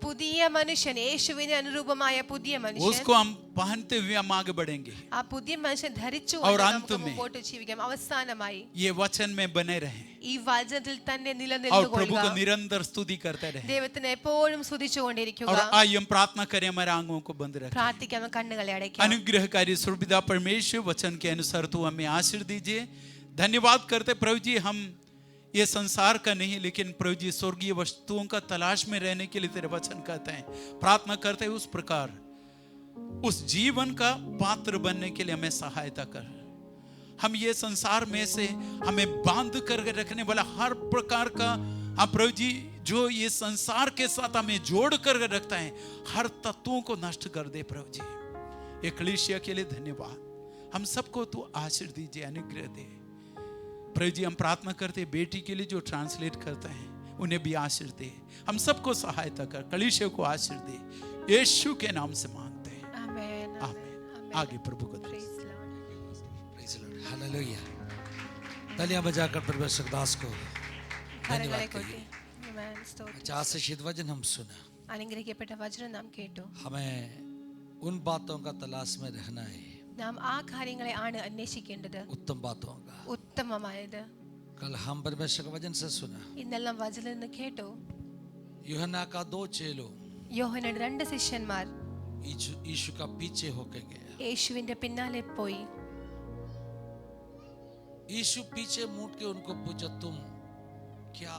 പുതിയ മനുഷ്യൻ, യേശുവിന് അനുരൂപമായ പുതിയ മനുഷ്യൻ, उसको हम पहनते हुए हम आगे बढ़ेंगे ആ പുതിയ മനുഷ്യൻ ധരിച്ചു और നമുക്ക് अंत में മുമ്പോട്ട് ജീവിക്കാം. അവസാനമായി ये वचन में बने रहे ഈ വചനത്തിൽ തന്നെ और നിലനിൽക്കുക, प्रभु को निरंतर स्तुति करते रहे। ദൈവത്തിനെ എപ്പോഴും സ്തുതിച്ചുകൊണ്ടിരിക്കുക. और आइए हम प्रार्थना करें, हमारे आंखों को बंद रखें। പ്രാർത്ഥിക്കാം, കണ്ണുകളെ അടയ്ക്കാം. अनुग्रहकारी सुरपिता परमेश्वर, वचन के अनुसार तू हमें आशीर्वाद दीजिए। धन्यवाद करते प्रभु जी, हम ये संसार का नहीं लेकिन प्रभु जी स्वर्गीय वस्तुओं का तलाश में रहने के लिए तेरे वचन कहते हैं। प्रार्थना करते हैं उस प्रकार उस जीवन का पात्र बनने के लिए हमें सहायता कर। हम ये संसार में से हमें बांध कर रखने वाला हर प्रकार का, हाँ प्रभु जी, जो ये संसार के साथ हमें जोड़ कर रखता है, हर तत्वों को नष्ट कर दे प्रभु जी। एकलीसिया के लिए धन्यवाद। हम सबको तू आशीर्वाद दीजिए, अनुग्रह दे प्रभु जी। हम प्रार्थना करते हैं बेटी के लिए जो ट्रांसलेट करते हैं, उन्हें भी आशीर्वाद दे। हम सबको सहायता कर, कलीसिया को आशीर्वाद दे, यीशु के नाम से मांगते हैं, ആമേൻ. आमीन। आगे प्रभु को दे। Praise the Lord. Praise the Lord. Hallelujah. तालियां बजाकर परमेश्वर दास को കരങ്ങളെ धन्यवाद കൊട്ടി. करिए। ആമേൻ. സ്തോത്രം. अच्छा आशीषित वचन हम सुना, അനുഗ്രഹിക്കപ്പെട്ട വചനം നാം കേട്ടു. हमें उन बातों का तलाश में रहना है, നാം ആ കാര്യങ്ങളെ ആണ് അന്വേഷിക്കേണ്ടത്, उत्तम बातों का। ഉത്തമമായത്. कल हम परमेश्वर का वचन से सुना, ഇന്നെല്ലാം വചനം നിന്ന് കേട്ടു. यूहन्ना का 2 चेलों യോഹന്നയുടെ 2 ശിഷ്യന്മാർ यीशु का पीछे होके गया। യേശുവിന്റെ പിന്നാലെ പോയി. यीशु पीछे मुड़ के उनको पूछा, तुम क्या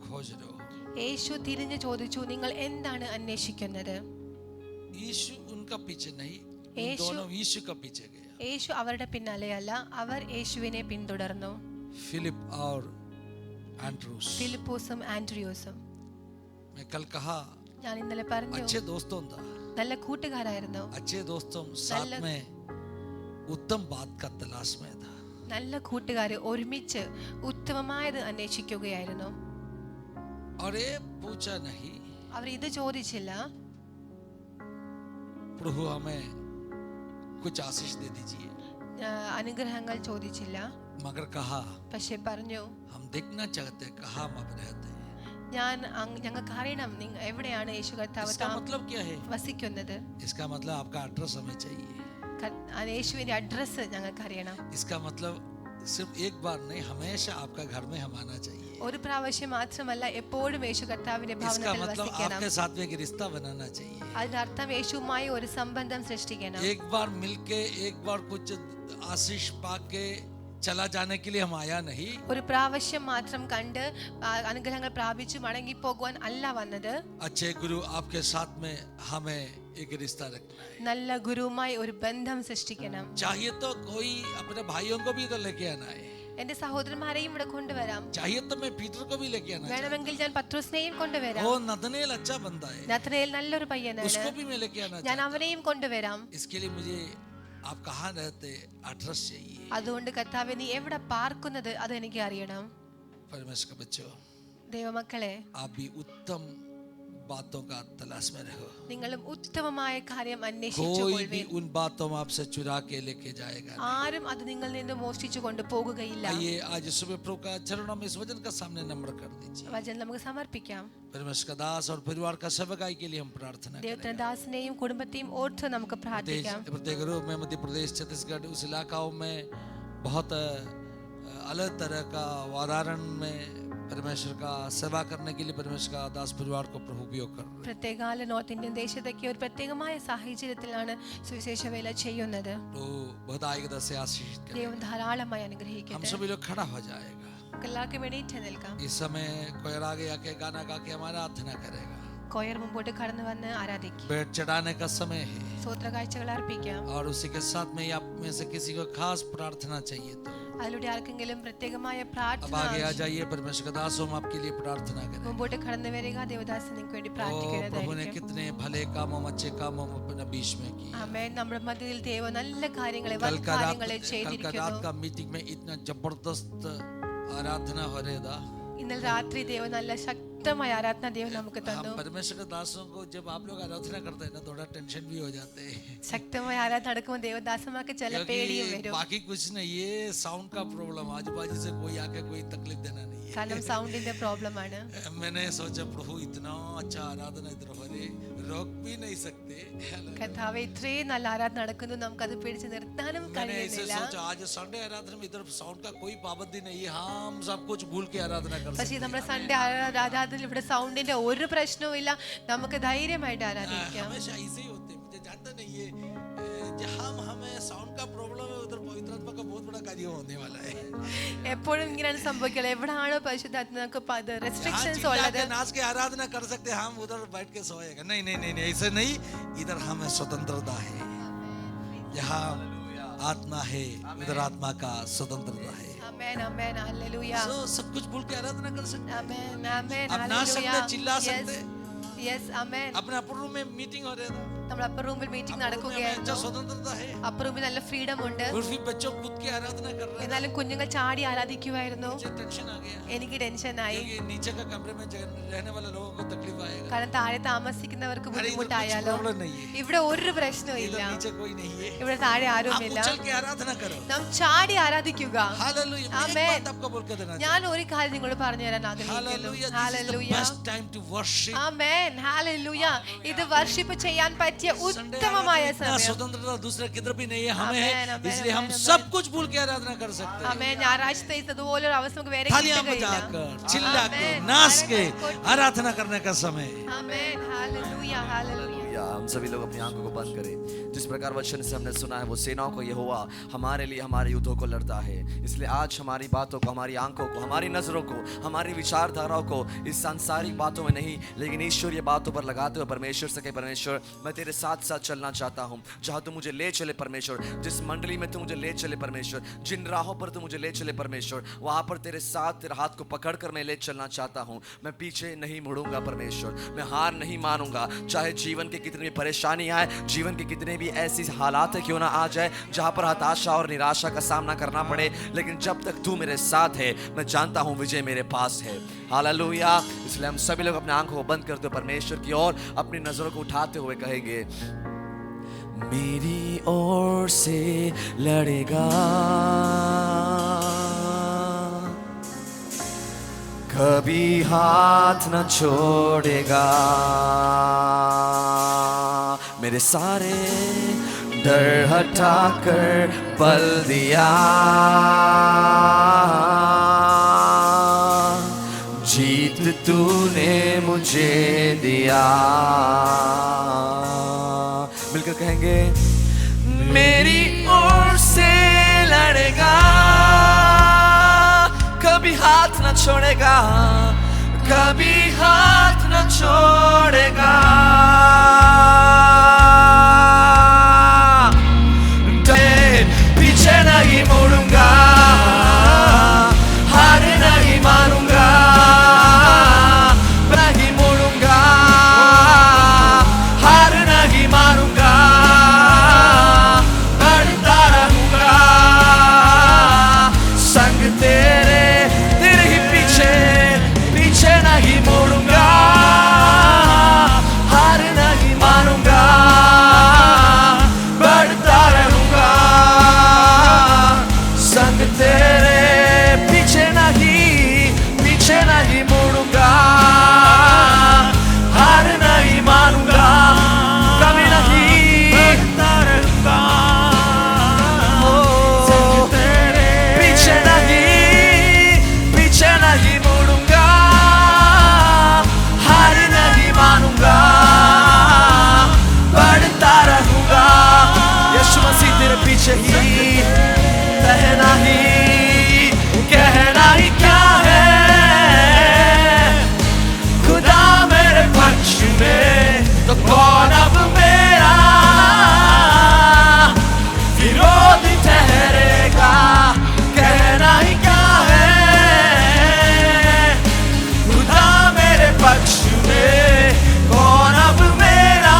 खोज रहे हो? യേശു തിരിഞ്ഞു ചോദിച്ചു, നിങ്ങൾ എന്താണ് അന്വേഷിക്കുന്നത്? यीशु उनका पीछे नहीं, उन यीशु- दोनों यीशु का पीछे गया। യേശു അവരുടെ പിന്നാലെയല്ല, അവർ യേശുവിനെ പിന്തുടർന്നു. फिलिप और एंड्रूस। ഫിലിപ്പോസും ആൻഡ്രിയോസും. मैं कल कहा, ഞാൻ ഇന്നലെ പറഞ്ഞു, अच्छे दोस्तों था, നല്ല കൂട്ടുകാരായിരുന്നു. अच्छे दोस्तों साथ में उत्तम बात का तलाश में था। നല്ല കൂട്ടുകാര് ഒരുമിച്ച് ഉത്തമമായത് അന്വേഷിക്കുകയായിരുന്നു. और ये पूछा नहीं, അവർ ഇത് ചോദിച്ചില്ല, प्रभु हमें कुछ आशीष दे दीजिए, അനുഗ്രഹങ്ങൾ ചോദിച്ചില്ല. मगर कहा, പക്ഷെ പറഞ്ഞു, हम देखना चाहते हैं कहाँ हम अब रहते हैं। ഞങ്ങൾക്ക് അറിയണം എവിടെയാണ് യേശു കർത്താവ് इसका मतलब क्या है? വസിക്കുന്നത്. इसका मतलब आपका एड्रेस हमें चाहिए। യേശുവിന്റെ അഡ്രസ്സ് ഞങ്ങൾക്ക് അറിയണം. इसका मतलब सिर्फ एक बार नहीं, हमेशा आपका घर में हम आना चाहिए। ഒരു പ്രാവശ്യം മാത്രമല്ല, എപ്പോഴും യേശു കർത്താവിന്റെ इसका ഭവനത്തിൽ मतलब വസിക്കണം. आपके साथ में एक रिश्ता बनाना चाहिए। അതിനർത്ഥം യേശുവുമായി ഒരു സംബന്ധം സൃഷ്ടിക്കണം. एक बार मिलके, एक बार कुछ आशीष पाके चला जाने के लिए हम आया नहीं। ഒരു പ്രാവശ്യം മാത്രം കണ്ട് അനുഗ്രഹങ്ങൾ പ്രാപിച്ചു മടങ്ങി പോകുവാൻ അല്ല വന്നത്. अच्छे गुरु आपके साथ में हमें एक रिश्ता रखना है। നല്ല ഗുരുവുമായി ഒരു ബന്ധം സൃഷ്ടിക്കണം. चाहिए तो कोई अपने भाइयों को भी तो लेके आना है, എന്റെ സഹോദരന്മാരെയും ഇവിടെ കൊണ്ടുവരാം. चाहिए तो मैं पीटर को भी लेके आना വേണമെങ്കിൽ ഞാൻ പത്രോസിനെയും കൊണ്ടുവരാം. वो नतनेल अच्छा बंदा है, നഥനയേൽ നല്ലൊരു പയ്യനാണ്, उसको भी मैं लेके आना ഞാൻ അവനെയും കൊണ്ടുവരാം. इसके लिए मुझे आप कहाँ रहते एड्रेस चाहिए। അതുകൊണ്ട് കർത്താവേ, നീ എവിടെ പാർക്കുന്നത് അത് എനിക്ക് അറിയണം. परमेश्वर का बच्चों, ദൈവമക്കളെ, आप भी उत्तम बातों का तलाश में रहो। നിങ്ങളും ഉത്തമമായ കാര്യം कोई भी അന്വേഷിച്ചുകൊള്ളുവിൻ. उन बातों में आपसे चुरा के लेके जाएगा नहीं। ആരും അത് നിങ്ങളിൽ നിന്ന് മോഷ്ടിച്ചു കൊണ്ടുപോകുകയില്ല. आइए आज सुबह प्रभु का चरणों में इस वचन का सामने नम्र कर दीजिए। വചനം നമുക്ക് സമർപ്പിക്കാം. परमेश्वर का दास और परिवार का सेवकाई के लिए हम प्रार्थना करें। ദൈവത്തിന്റെ ദാസനെയും കുടുംബത്തെയും ഓർത്ത് നമുക്ക് പ്രാർത്ഥിക്കാം. प्रत्येक रूप में मध्य प्रदेश, छत्तीसगढ़, उस इलाकाओं में बहुत अलग तरह का वातावरण में परमेश्वर का सेवा करने के लिए परमेश्वर का दास परिवार को प्रभु उपयोग कर रहे हैं। പ്രത്യേകാല നോർത്ത് ഇന്ത്യൻ ദേശത്തൊക്കെ ഒരു പ്രത്യേകമായ സാഹചര്യത്തിലാണ് സുവിശേഷ വേല ചെയ്യുന്നത്. तो बहुत आएगा से आशीष करें। ദൈവം ധാരാളമായി हम അനുഗ്രഹിക്കട്ടെ. सभी लोग खड़ा हो जाएगा। എല്ലാവർക്കും എണീറ്റ് നിൽക്കാം. इस समय कोई आगे आके गाना गा के हमारा आराधना करेगा। കൊയർ മുമ്പോട്ട് കടന്നു വന്ന് ആരാധിക്കും. बैठ चढ़ाने का समय है സ്വോത്ര കാഴ്ചകൾ അർപ്പിക്കാം. और उसी के साथ में आप में से किसी को खास प्रार्थना चाहिए तो അതിലൂടെ ആർക്കെങ്കിലും പ്രത്യേകമായ अब പ്രാർത്ഥന आगे आ जाइए। परमेश्वर का दास हम आपके लिए प्रार्थना करें। മുമ്പോട്ട് കടന്നു വരിക. ദേവദാസൻ നിങ്ങൾക്ക് വേണ്ടി ओ प्रभु ने പ്രാർത്ഥിക്കുന്നതായിരിക്കും. कितने भले कामों, अच्छे कामों अपने बीच में किए। ആമേൻ. നമ്മുടെ മധ്യത്തിൽ ദൈവം നല്ല കാര്യങ്ങളെ कल का കാര്യങ്ങളെ रात ചെയ്തിരിക്കുന്നു. का मीटिंग में इतना जबरदस्त आराधना हो रहा था। ഇന്നലെ രാത്രി ദൈവം നല്ല ശക്തി ഉത്തമമായ ആരാധന ദൈവം നമുക്ക് തന്നു. हम परमेश्वर के दासों को जब आप लोग आराधना करते हैं ना थोड़ा टेंशन भी हो जाते हैं, ശക്തമായ ആരാധന നടക്കുമ്പോൾ ദൈവദാസന്മാർക്ക് ചില പേടിയും क्योंकि വരും. बाकी कुछ नहीं, ये साउंड का प्रॉब्लम, आजू बाजू से कोई आके कोई तकलीफ देना नहीं है. കാരണം സൗണ്ടിന്റെ പ്രോബ്ലം ആണ്. मैंने सोचा प्रभु इतना अच्छा आराधना इधर हो रही, रोक भी नहीं सकते. കർത്താവേ, ഇത്രയും നല്ല ആരാധന നടക്കുന്നു, നമുക്കത് പിടിച്ചു നിർത്താനും मैंने ऐसे കഴിയുന്നില്ല. सोचा आज संडे आराधना में इधर साउंड का कोई पाबंदी नहीं है, हम सब कुछ भूल के आराधना कर सकते പക്ഷേ നമ്മുടെ സൺഡേ ആരാധനയിൽ ഇവിടെ സൗണ്ടിന്റെ ഒരു പ്രശ്നവും ഇല്ല, നമുക്ക് ധൈര്യമായിട്ട് हैं. ആരാധിക്കാം. हमेशा ऐसे ही होते हैं, मुझे जानता नहीं है जहाँ हमें साउंड का प्रॉब्लम है उधर पवित्र आत्मा का बहुत बड़ा कार्य होने वाला है. എപ്പോഴും ഇങ്ങനെയാണ് സംഭവിക്കുന്നത്. എവിടാണോ പരിശുദ്ധാത്മാക്ക് जहाँ റെസ്ട്രിക്ഷൻസ് चिल्ला ഉള്ളത്, के नाच के आराधना कर सकते हैं, हम उधर बैठ के सोएगा. नहीं नहीं नहीं नहीं, ऐसे नहीं. इधर हमें स्वतंत्रता है, यहाँ आत्मा है, उधर आत्मा का स्वतंत्रता है. ആമേൻ ആമേൻ ഹല്ലേലൂയ So, सब कुछ भूल के आराधना कर सकते हैं. ആമേൻ ആമേൻ आप नाच ഹല്ലേലൂയ. सकते, चिल्ला Yes, सकते. yes, ആമേൻ. अपने अपर रूम में मीटिंग हो रहा था, നമ്മൾ അപ്പർ റൂമിൽ മീറ്റിംഗ് अपर रूम में हमें अच्छा നടക്കുകയായിരുന്നു. स्वतंत्रता है. അപ്പർ റൂമിൽ നല്ല ഫ്രീഡം ഉണ്ട്. और फिर बच्चों कूद के आराधना कर रहे हैं. എന്നാലും കുഞ്ഞുങ്ങൾ ചാടി ആരാധിക്കുമായിരുന്നു. मुझे टेंशन आ गया, എനിക്ക് ടെൻഷനായി. क्योंकि नीचे का कमरे में रहने वाले लोगों को तकलीफ आएगा. കാരണം താഴെ താമസിക്കുന്നവർക്ക് अरे इधर कुछ ബുദ്ധിമുട്ടായാലോ. प्रॉब्लम नहीं है, ഇവിടെ ഒരു പ്രശ്നവും इधर ഇല്ല, नीचे कोई नहीं है. ഇവിടെ താഴെ आप ആരുമില്ല. उछल के आराधना करो. നാം ചാടി ആരാധിക്കുക. हालेलुया. एक Amen. बात आपको बोल के देना ഞാൻ ഒരു കാര്യം നിങ്ങളോട് പറഞ്ഞു തരാൻ ആഗ്രഹിക്കുന്നു. Hallelujah. This is the hallelujah. best time to worship. Amen hallelujah. ഇത് വർഷിപ്പ് ചെയ്യാൻ പറ്റിയ संडे ഉത്തമമായ आराधना इतना സമയം. स्वतंत्रता दूसरे किधर भी नहीं है, हमें है. Amen, amen, इसलिए हम amen, सब कुछ भूल के आराधना कर सकते हैं. ആമേൻ. ഞായറാഴ്ചത്തെ ഇതുപോലെ ഒരു അവസ്ഥ നമുക്ക് വേറെ थालियां കിട്ടുകയില്ല. बजाकर, चिल्ला के, Amen. नाच के Amen. आराधना करने का समय. Amen hallelujah hallelujah. हम सभी लोग अपनी आंखों को बंद करें. जिस प्रकार वचन से हमने सुना है, वो सेनाओं को यहोवा हमारे लिए हमारे युद्धों को लड़ता है. इसलिए आज हमारी बातों को, हमारी आंखों को, हमारी नजरों को, हमारी विचारधाराओं को इस सांसारिक बातों में नहीं लेकिन ईश्वरीय बातों पर लगाते हुए परमेश्वर से कहे, परमेश्वर मैं तेरे साथ साथ चलना चाहता हूँ. जहाँ तू मुझे ले चले परमेश्वर, जिस मंडली में तू मुझे ले चले परमेश्वर, जिन राहों पर तू मुझे ले चले परमेश्वर, वहाँ पर तेरे साथ तेरे हाथ को पकड़ कर मैं ले चलना चाहता हूँ. मैं पीछे नहीं मुड़ूंगा परमेश्वर, मैं हार नहीं मानूंगा. चाहे जीवन की कितनी भी परेशानी आए, जीवन के कितने भी ऐसी हालात क्यों ना आ जाए जहाँ पर हताशा और निराशा का सामना करना पड़े, लेकिन जब तक तू मेरे साथ है मैं जानता हूँ विजय मेरे पास है. हालेलुया. इसलिए हम सभी लोग अपने आंखों को बंद करते हुए परमेश्वर की ओर अपनी नजरों को उठाते हुए कहेंगे, मेरी ओर से लड़ेगा, कभी हाथ न छोड़ेगा, मेरे सारे डर हटाकर बल दिया, जीत तूने मुझे दिया. मिलकर कहेंगे, मेरी ओर से लड़ेगा, कभी हाथ न छोड़ेगा, कभी हाथ न छोड़ेगा, पीछे नहीं मुड़ूंगा, हार नहीं मानूंगा, नहीं मुड़ूंगा, हार नहीं मानूंगा, बढ़ता रहूंगा संग तेरे, तेरे ही पीछे, पीछे नहीं मुड़ूंगा, हार नहीं मानूंगा, बढ़ता रहूंगा संग तेरे, पीछे नहीं मुड़ूंगा, हार नहीं मानूंगा, कभी नहीं बढ़ता रहूंगा. पीछे नहीं मुड़ूंगा, हार नहीं मानूंगा, बढ़ता रहूंगा. यीशु मसीह तेरे पीछे ही, कहना ही क्या है, खुदा मेरे पक्ष में तो कौन अब मेरा विरोधी ठहरेगा. कहना ही क्या है, खुदा मेरे पक्ष में कौन अब मेरा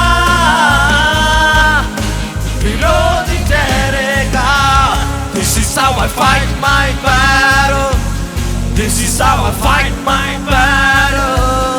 विरोधी ठहरेगा. This is how I fight my battle. This is how I fight my battle.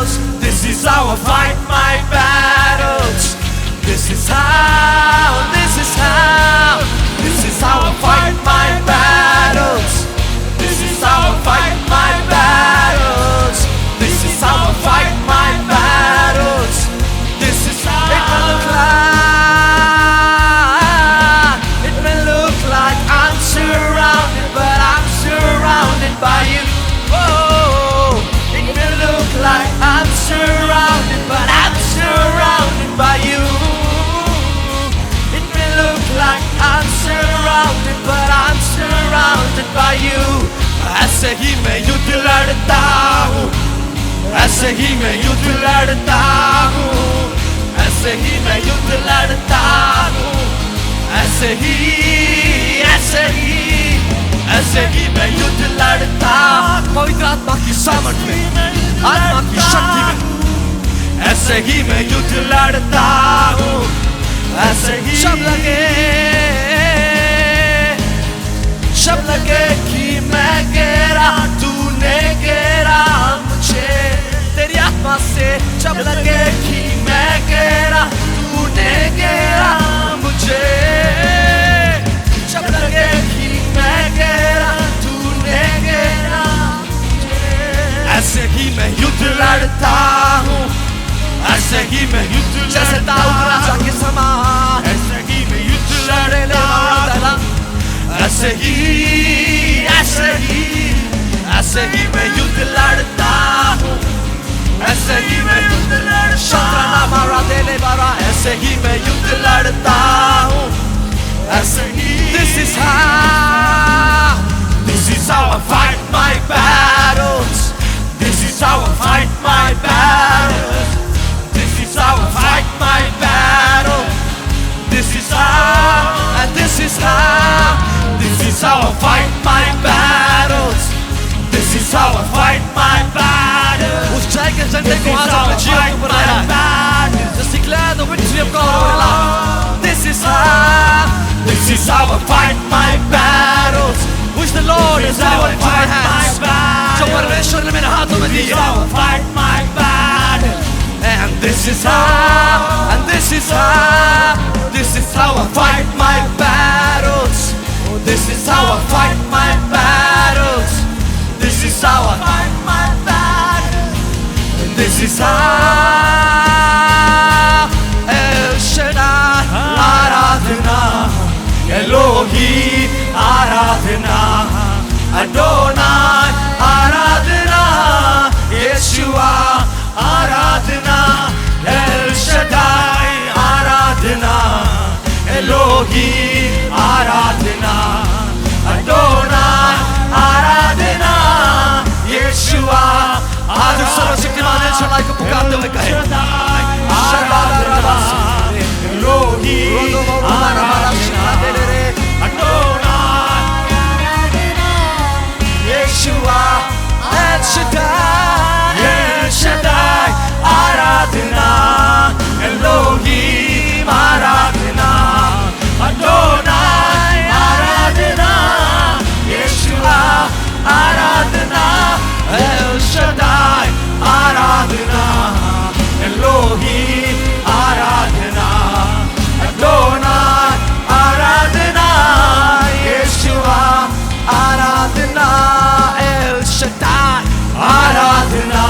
ऐसे ही मैं युद्ध लड़ता हूँ, ऐसे ही मैं युद्ध लड़ता हूँ, ऐसे ही मैं युद्ध लड़ता हूँ, ऐसे ही मैं युद्ध लड़ता। पवित्र आत्मा की सामर्थ में, आत्मा की शक्ति में, ऐसे ही मैं युद्ध लड़ता हूँ, ऐसे ही शब लगे कि मैं गिरा, तूने गिरा मुझे। तेरी आत्मा से जब लगे कि मैं गिरा, तूने गिरा मुझे। जब लगे कि मैं गिरा, तूने गिरा मुझे। ऐसे ही मैं युद्ध लड़ता हूँ, ऐसे ही मैं युद्ध जैसे दाऊद राजा के समान, ऐसे ही मैं युद्ध लड़ता। ऐसे ही मैं युद्ध लड़ता हूँ, ऐसे ही मैं युद्ध लड़ता। ऐसे ही मैं युद्ध लड़ता हूँ, ऐसे ही। This is how I fight my battles. This is how I fight my battles. This is how I fight my battle. This is how, and this is how. This is how I fight my battles. This is how I fight my battles. उस जय के झंडे को आज अपने जीवन के ऊपर लहराएं। Just declare the victory of God over your life. This is how I fight my battles. Which the Lord has delivered into my hands. जो परमेश्वर ने मेरे हाथों में दी है। This is how I fight my battles. And this is how, and this is how, this is how I fight my battles. Oh, this is how I fight my battles. This is how I fight my battles. And this is how El Shaddai Aradhana, Elohim Aradhana, Adonai Aradhana, Yeshua Aradhana, El Shaddai Aradhana, Elohim Aradhana, Adonai Aradhana, Yeshua आज सर्वशक्तिमान El Shaddai को पुकारते हुए कहे Elohim Aradhana, Adonai Yeshua El Shaddai, El Shaddai Aradhana, Elohim Aradhana, Adonai Aradhana, Yeshua Aradhana, El Shaddai Aradhana, Elohim Aradhana, Adonai Aradhana, Yeshua Aradhana, El Shaddai Aradhana,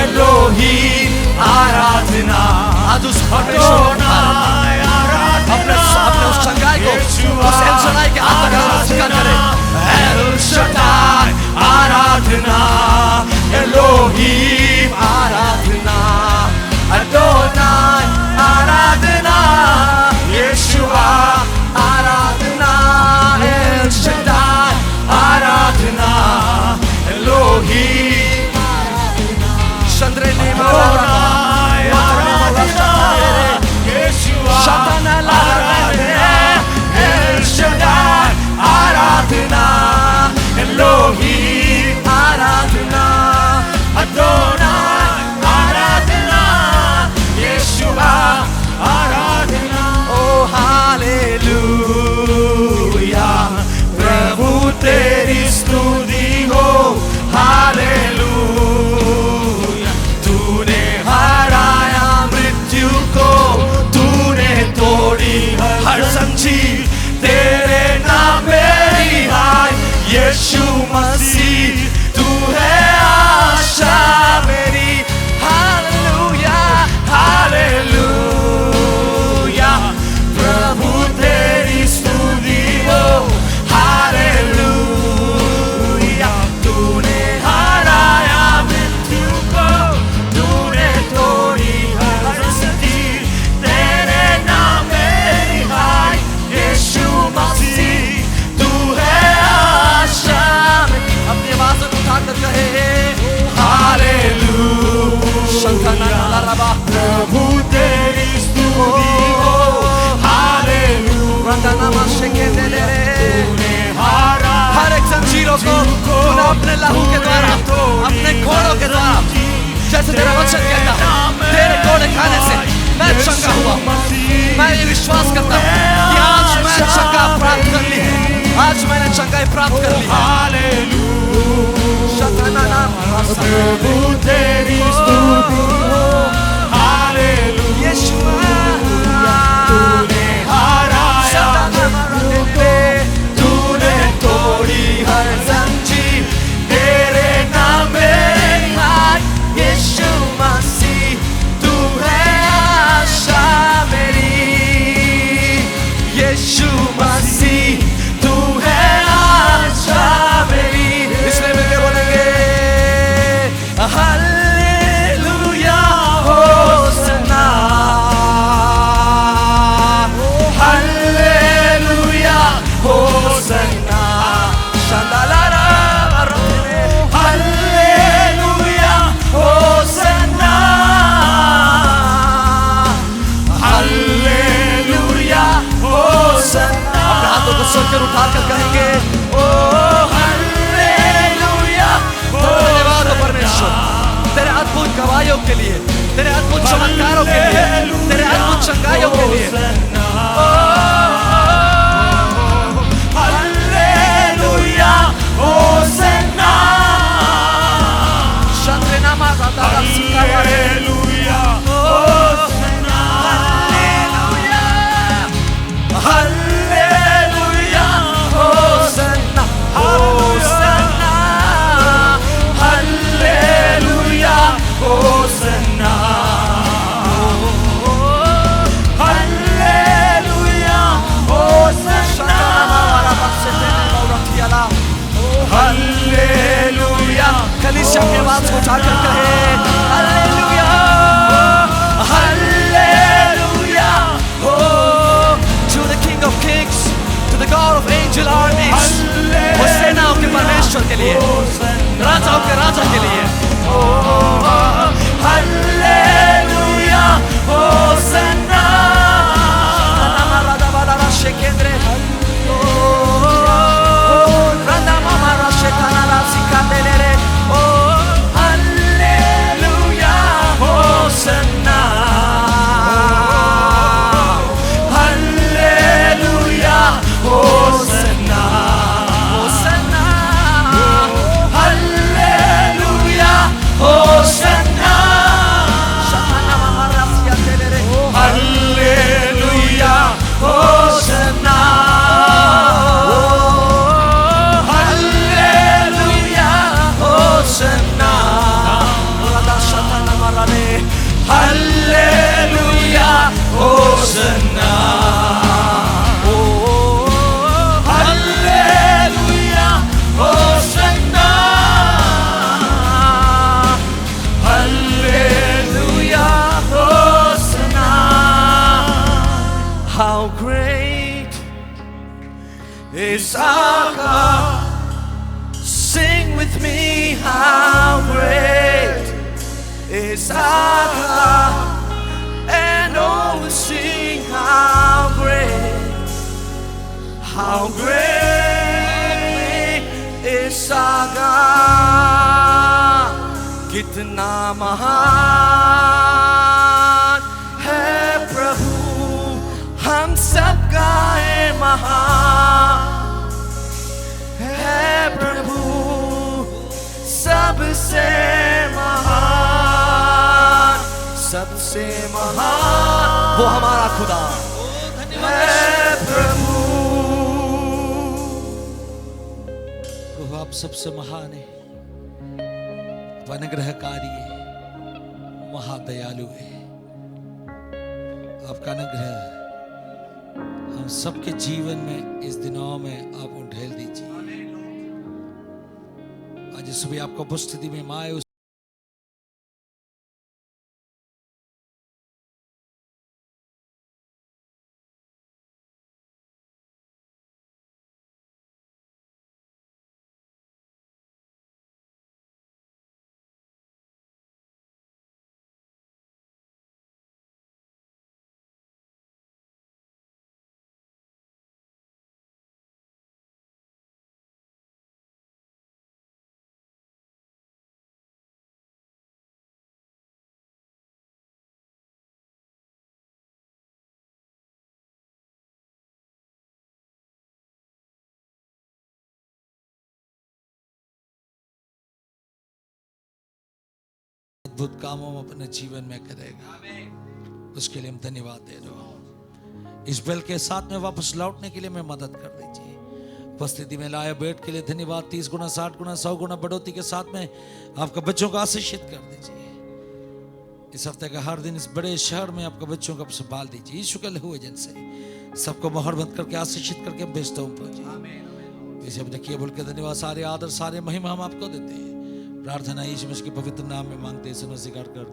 Elohim Aradhana। आज उस Adonai अपने उस संगाई को, उस El Shaddai के हाथ में स्वीकार करें। El Shaddai Aradhana, Elohim Aradhana, Adonai Aradhana, Yeshua Aradhana, El Shaddai Aradhana, Elohim Aradhana, Chandrene Adonai Aradhana, Yeshua Aradhana, El Shaddai Aradhana, Elohim Aradhana, Adonai Aradhana, Yeshua Aradhana। Oh hallelujah, प्रभु तेरी स्तुति हो, hallelujah. तूने हराया मृत्यु को, तूने तोड़ी हर जंजीर, तेरे नाम मेरी हाय यीशु मसीह, तू है आशा मेरी। हालेलुया हालेलुया, प्रभु तेरी स्तुति हो, हालेलुया। तूने हराया मृत्यु को, तूने तोड़ी हर जंजीर, तेरे नाम मेरी हाय यीशु मसीह, तू है आशा मेरी। अपनी अपने लहू के द्वारा, अपने घोड़ों के द्वारा, जैसे तेरा वचन कहता है, तेरे घोड़े खाने से मैं चंगा हुआ। मैं ये विश्वास करता हूँ कि आज मैं चंगा प्राप्त कर ली है, आज मैंने चंगाई प्राप्त कर ली है। प्रभु तेरी स्तुति हो, हालेलुया। तूने हराया तूने तोड़ी हर जंजीर, तेरे नाम में यीशु मसीह, तू है आशा मेरी। यीशु मसीह तू है आशा मेरी। इसलिए मिलके बोलेंगे हालेलुया होसन्ना, हालेलुया होसन्ना। शांदालारा हालेलुया होसन्ना, हालेलुया होसन्ना। अपने हाथों को सुनकर उठाकर कहेंगे ओ हालेलुया। धन्यवाद हो परमेश्वर तेरे अद्भुत गवाहियों के लिए, तेरे अद्भुत चमत्कारों के लिए, तेरे अद्भुत चंगाइयों के लिए। Hallelujah Hosanna. शांति नामा दादा सिखाया hallelujah hosanna, hallelujah, hallelujah Hosanna, Hosanna, hallelujah hosanna, hallelujah hosanna. Hallelujah. कलीसिया की आवाज को उठाकर कहे hallelujah, hallelujah. To the King of Kings, to the God of angel armies, वो सेनाओं के परमेश्वर के लिए, राजाओं के राजा के लिए। Hallelujah hosanna. Hallelujah hosanna, hallelujah hosanna, hallelujah Hosanna. How great is our God? Sing with me, how great is our God, and all will sing how great is our God। कितना महान है प्रभु, हम सब गाए महान है प्रभु, सबसे महान, सबसे महान वो हमारा खुदा है प्रभु। प्रभु आप सबसे महान है, अनुग्रहकारी है, महादयालु है। आपका अनुग्रह हम सबके जीवन में इस दिनों में आप उंडेल दीजिए। आज सुबह आपको उपस्थिति में माए अद्भुत कामों में अपने जीवन में करेगा, उसके लिए हम धन्यवाद दे रहे हो। इस बेल के साथ में वापस लौटने के लिए मैं मदद कर दीजिए। उपस्थिति में लाए बेट के लिए धन्यवाद। 30 गुना 60 गुना 100 गुना बढ़ोतरी के साथ में आपका बच्चों को आशीषित कर दीजिए। इस हफ्ते का हर दिन इस बड़े शहर में आपका बच्चों को संभाल दीजिए। यीशु के लहू एजेंट से सबको मोहर बंद करके आशीषित करके हम भेजता हूँ प्रभु जी। इसे अपने किए बोल के धन्यवाद, सारे आदर सारे महिमा हम आपको देते हैं। प्रार्थना यीशु मसीह के पवित्र नाम में मांगते हैं, सुनो स्वीकार कर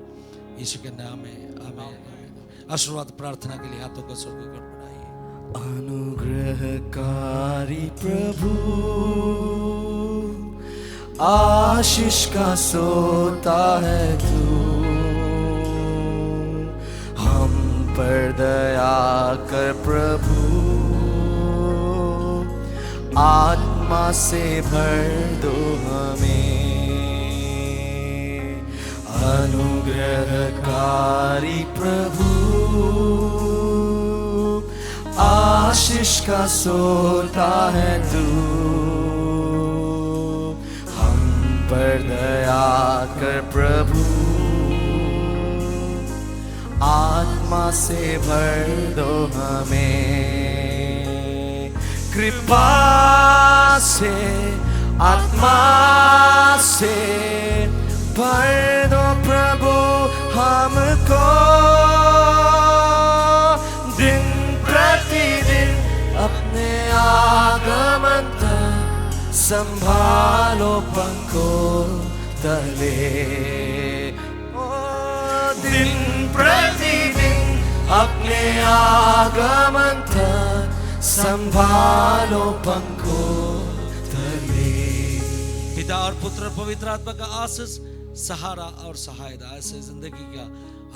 यीशु के नाम में, आमीन। आशीर्वाद प्रार्थना के लिए हाथों को स्वर्ग कर बढ़ाइए। अनुग्रहकारी प्रभु, आशीष का सोता है तू, हम पर दया कर प्रभु, आत्मा से भर दो हमें। अनुग्रहकारी प्रभु, आशीष का सोता है तू, हम पर दया कर प्रभु, आत्मा से भर दो हमें। कृपा से आत्मा से भर दो प्रभु हमको, दिन प्रतिदिन अपने आगमन तक संभालो पंखों तले। ओ दिन प्रतिदिन अपने आगमन तक संभालो पंखों तले। पिता और पुत्र और पवित्र आत्मा का आशीष, सहारा और सहायता ऐसे जिंदगी का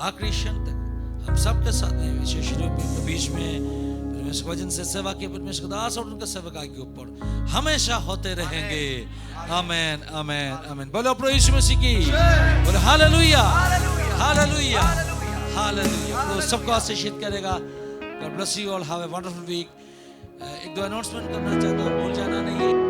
आखिरी क्षण तक हम सबके साथ में, विशेष रूप में बीच में परमेश्वर वचन से सेवा के परमेश्वर दास और उनका सेवकाई के ऊपर हमेशा होते रहेंगे। आमीन आमीन आमीन। बोलो प्रभु यीशु मसीह की, बोलो हालेलुया हालेलुया हालेलुया। तो सबको आशीषित करेगा। God bless you all, have a wonderful week. एक दो अनाउंसमेंट करना चाहता हूँ, भूल जाना नहीं है।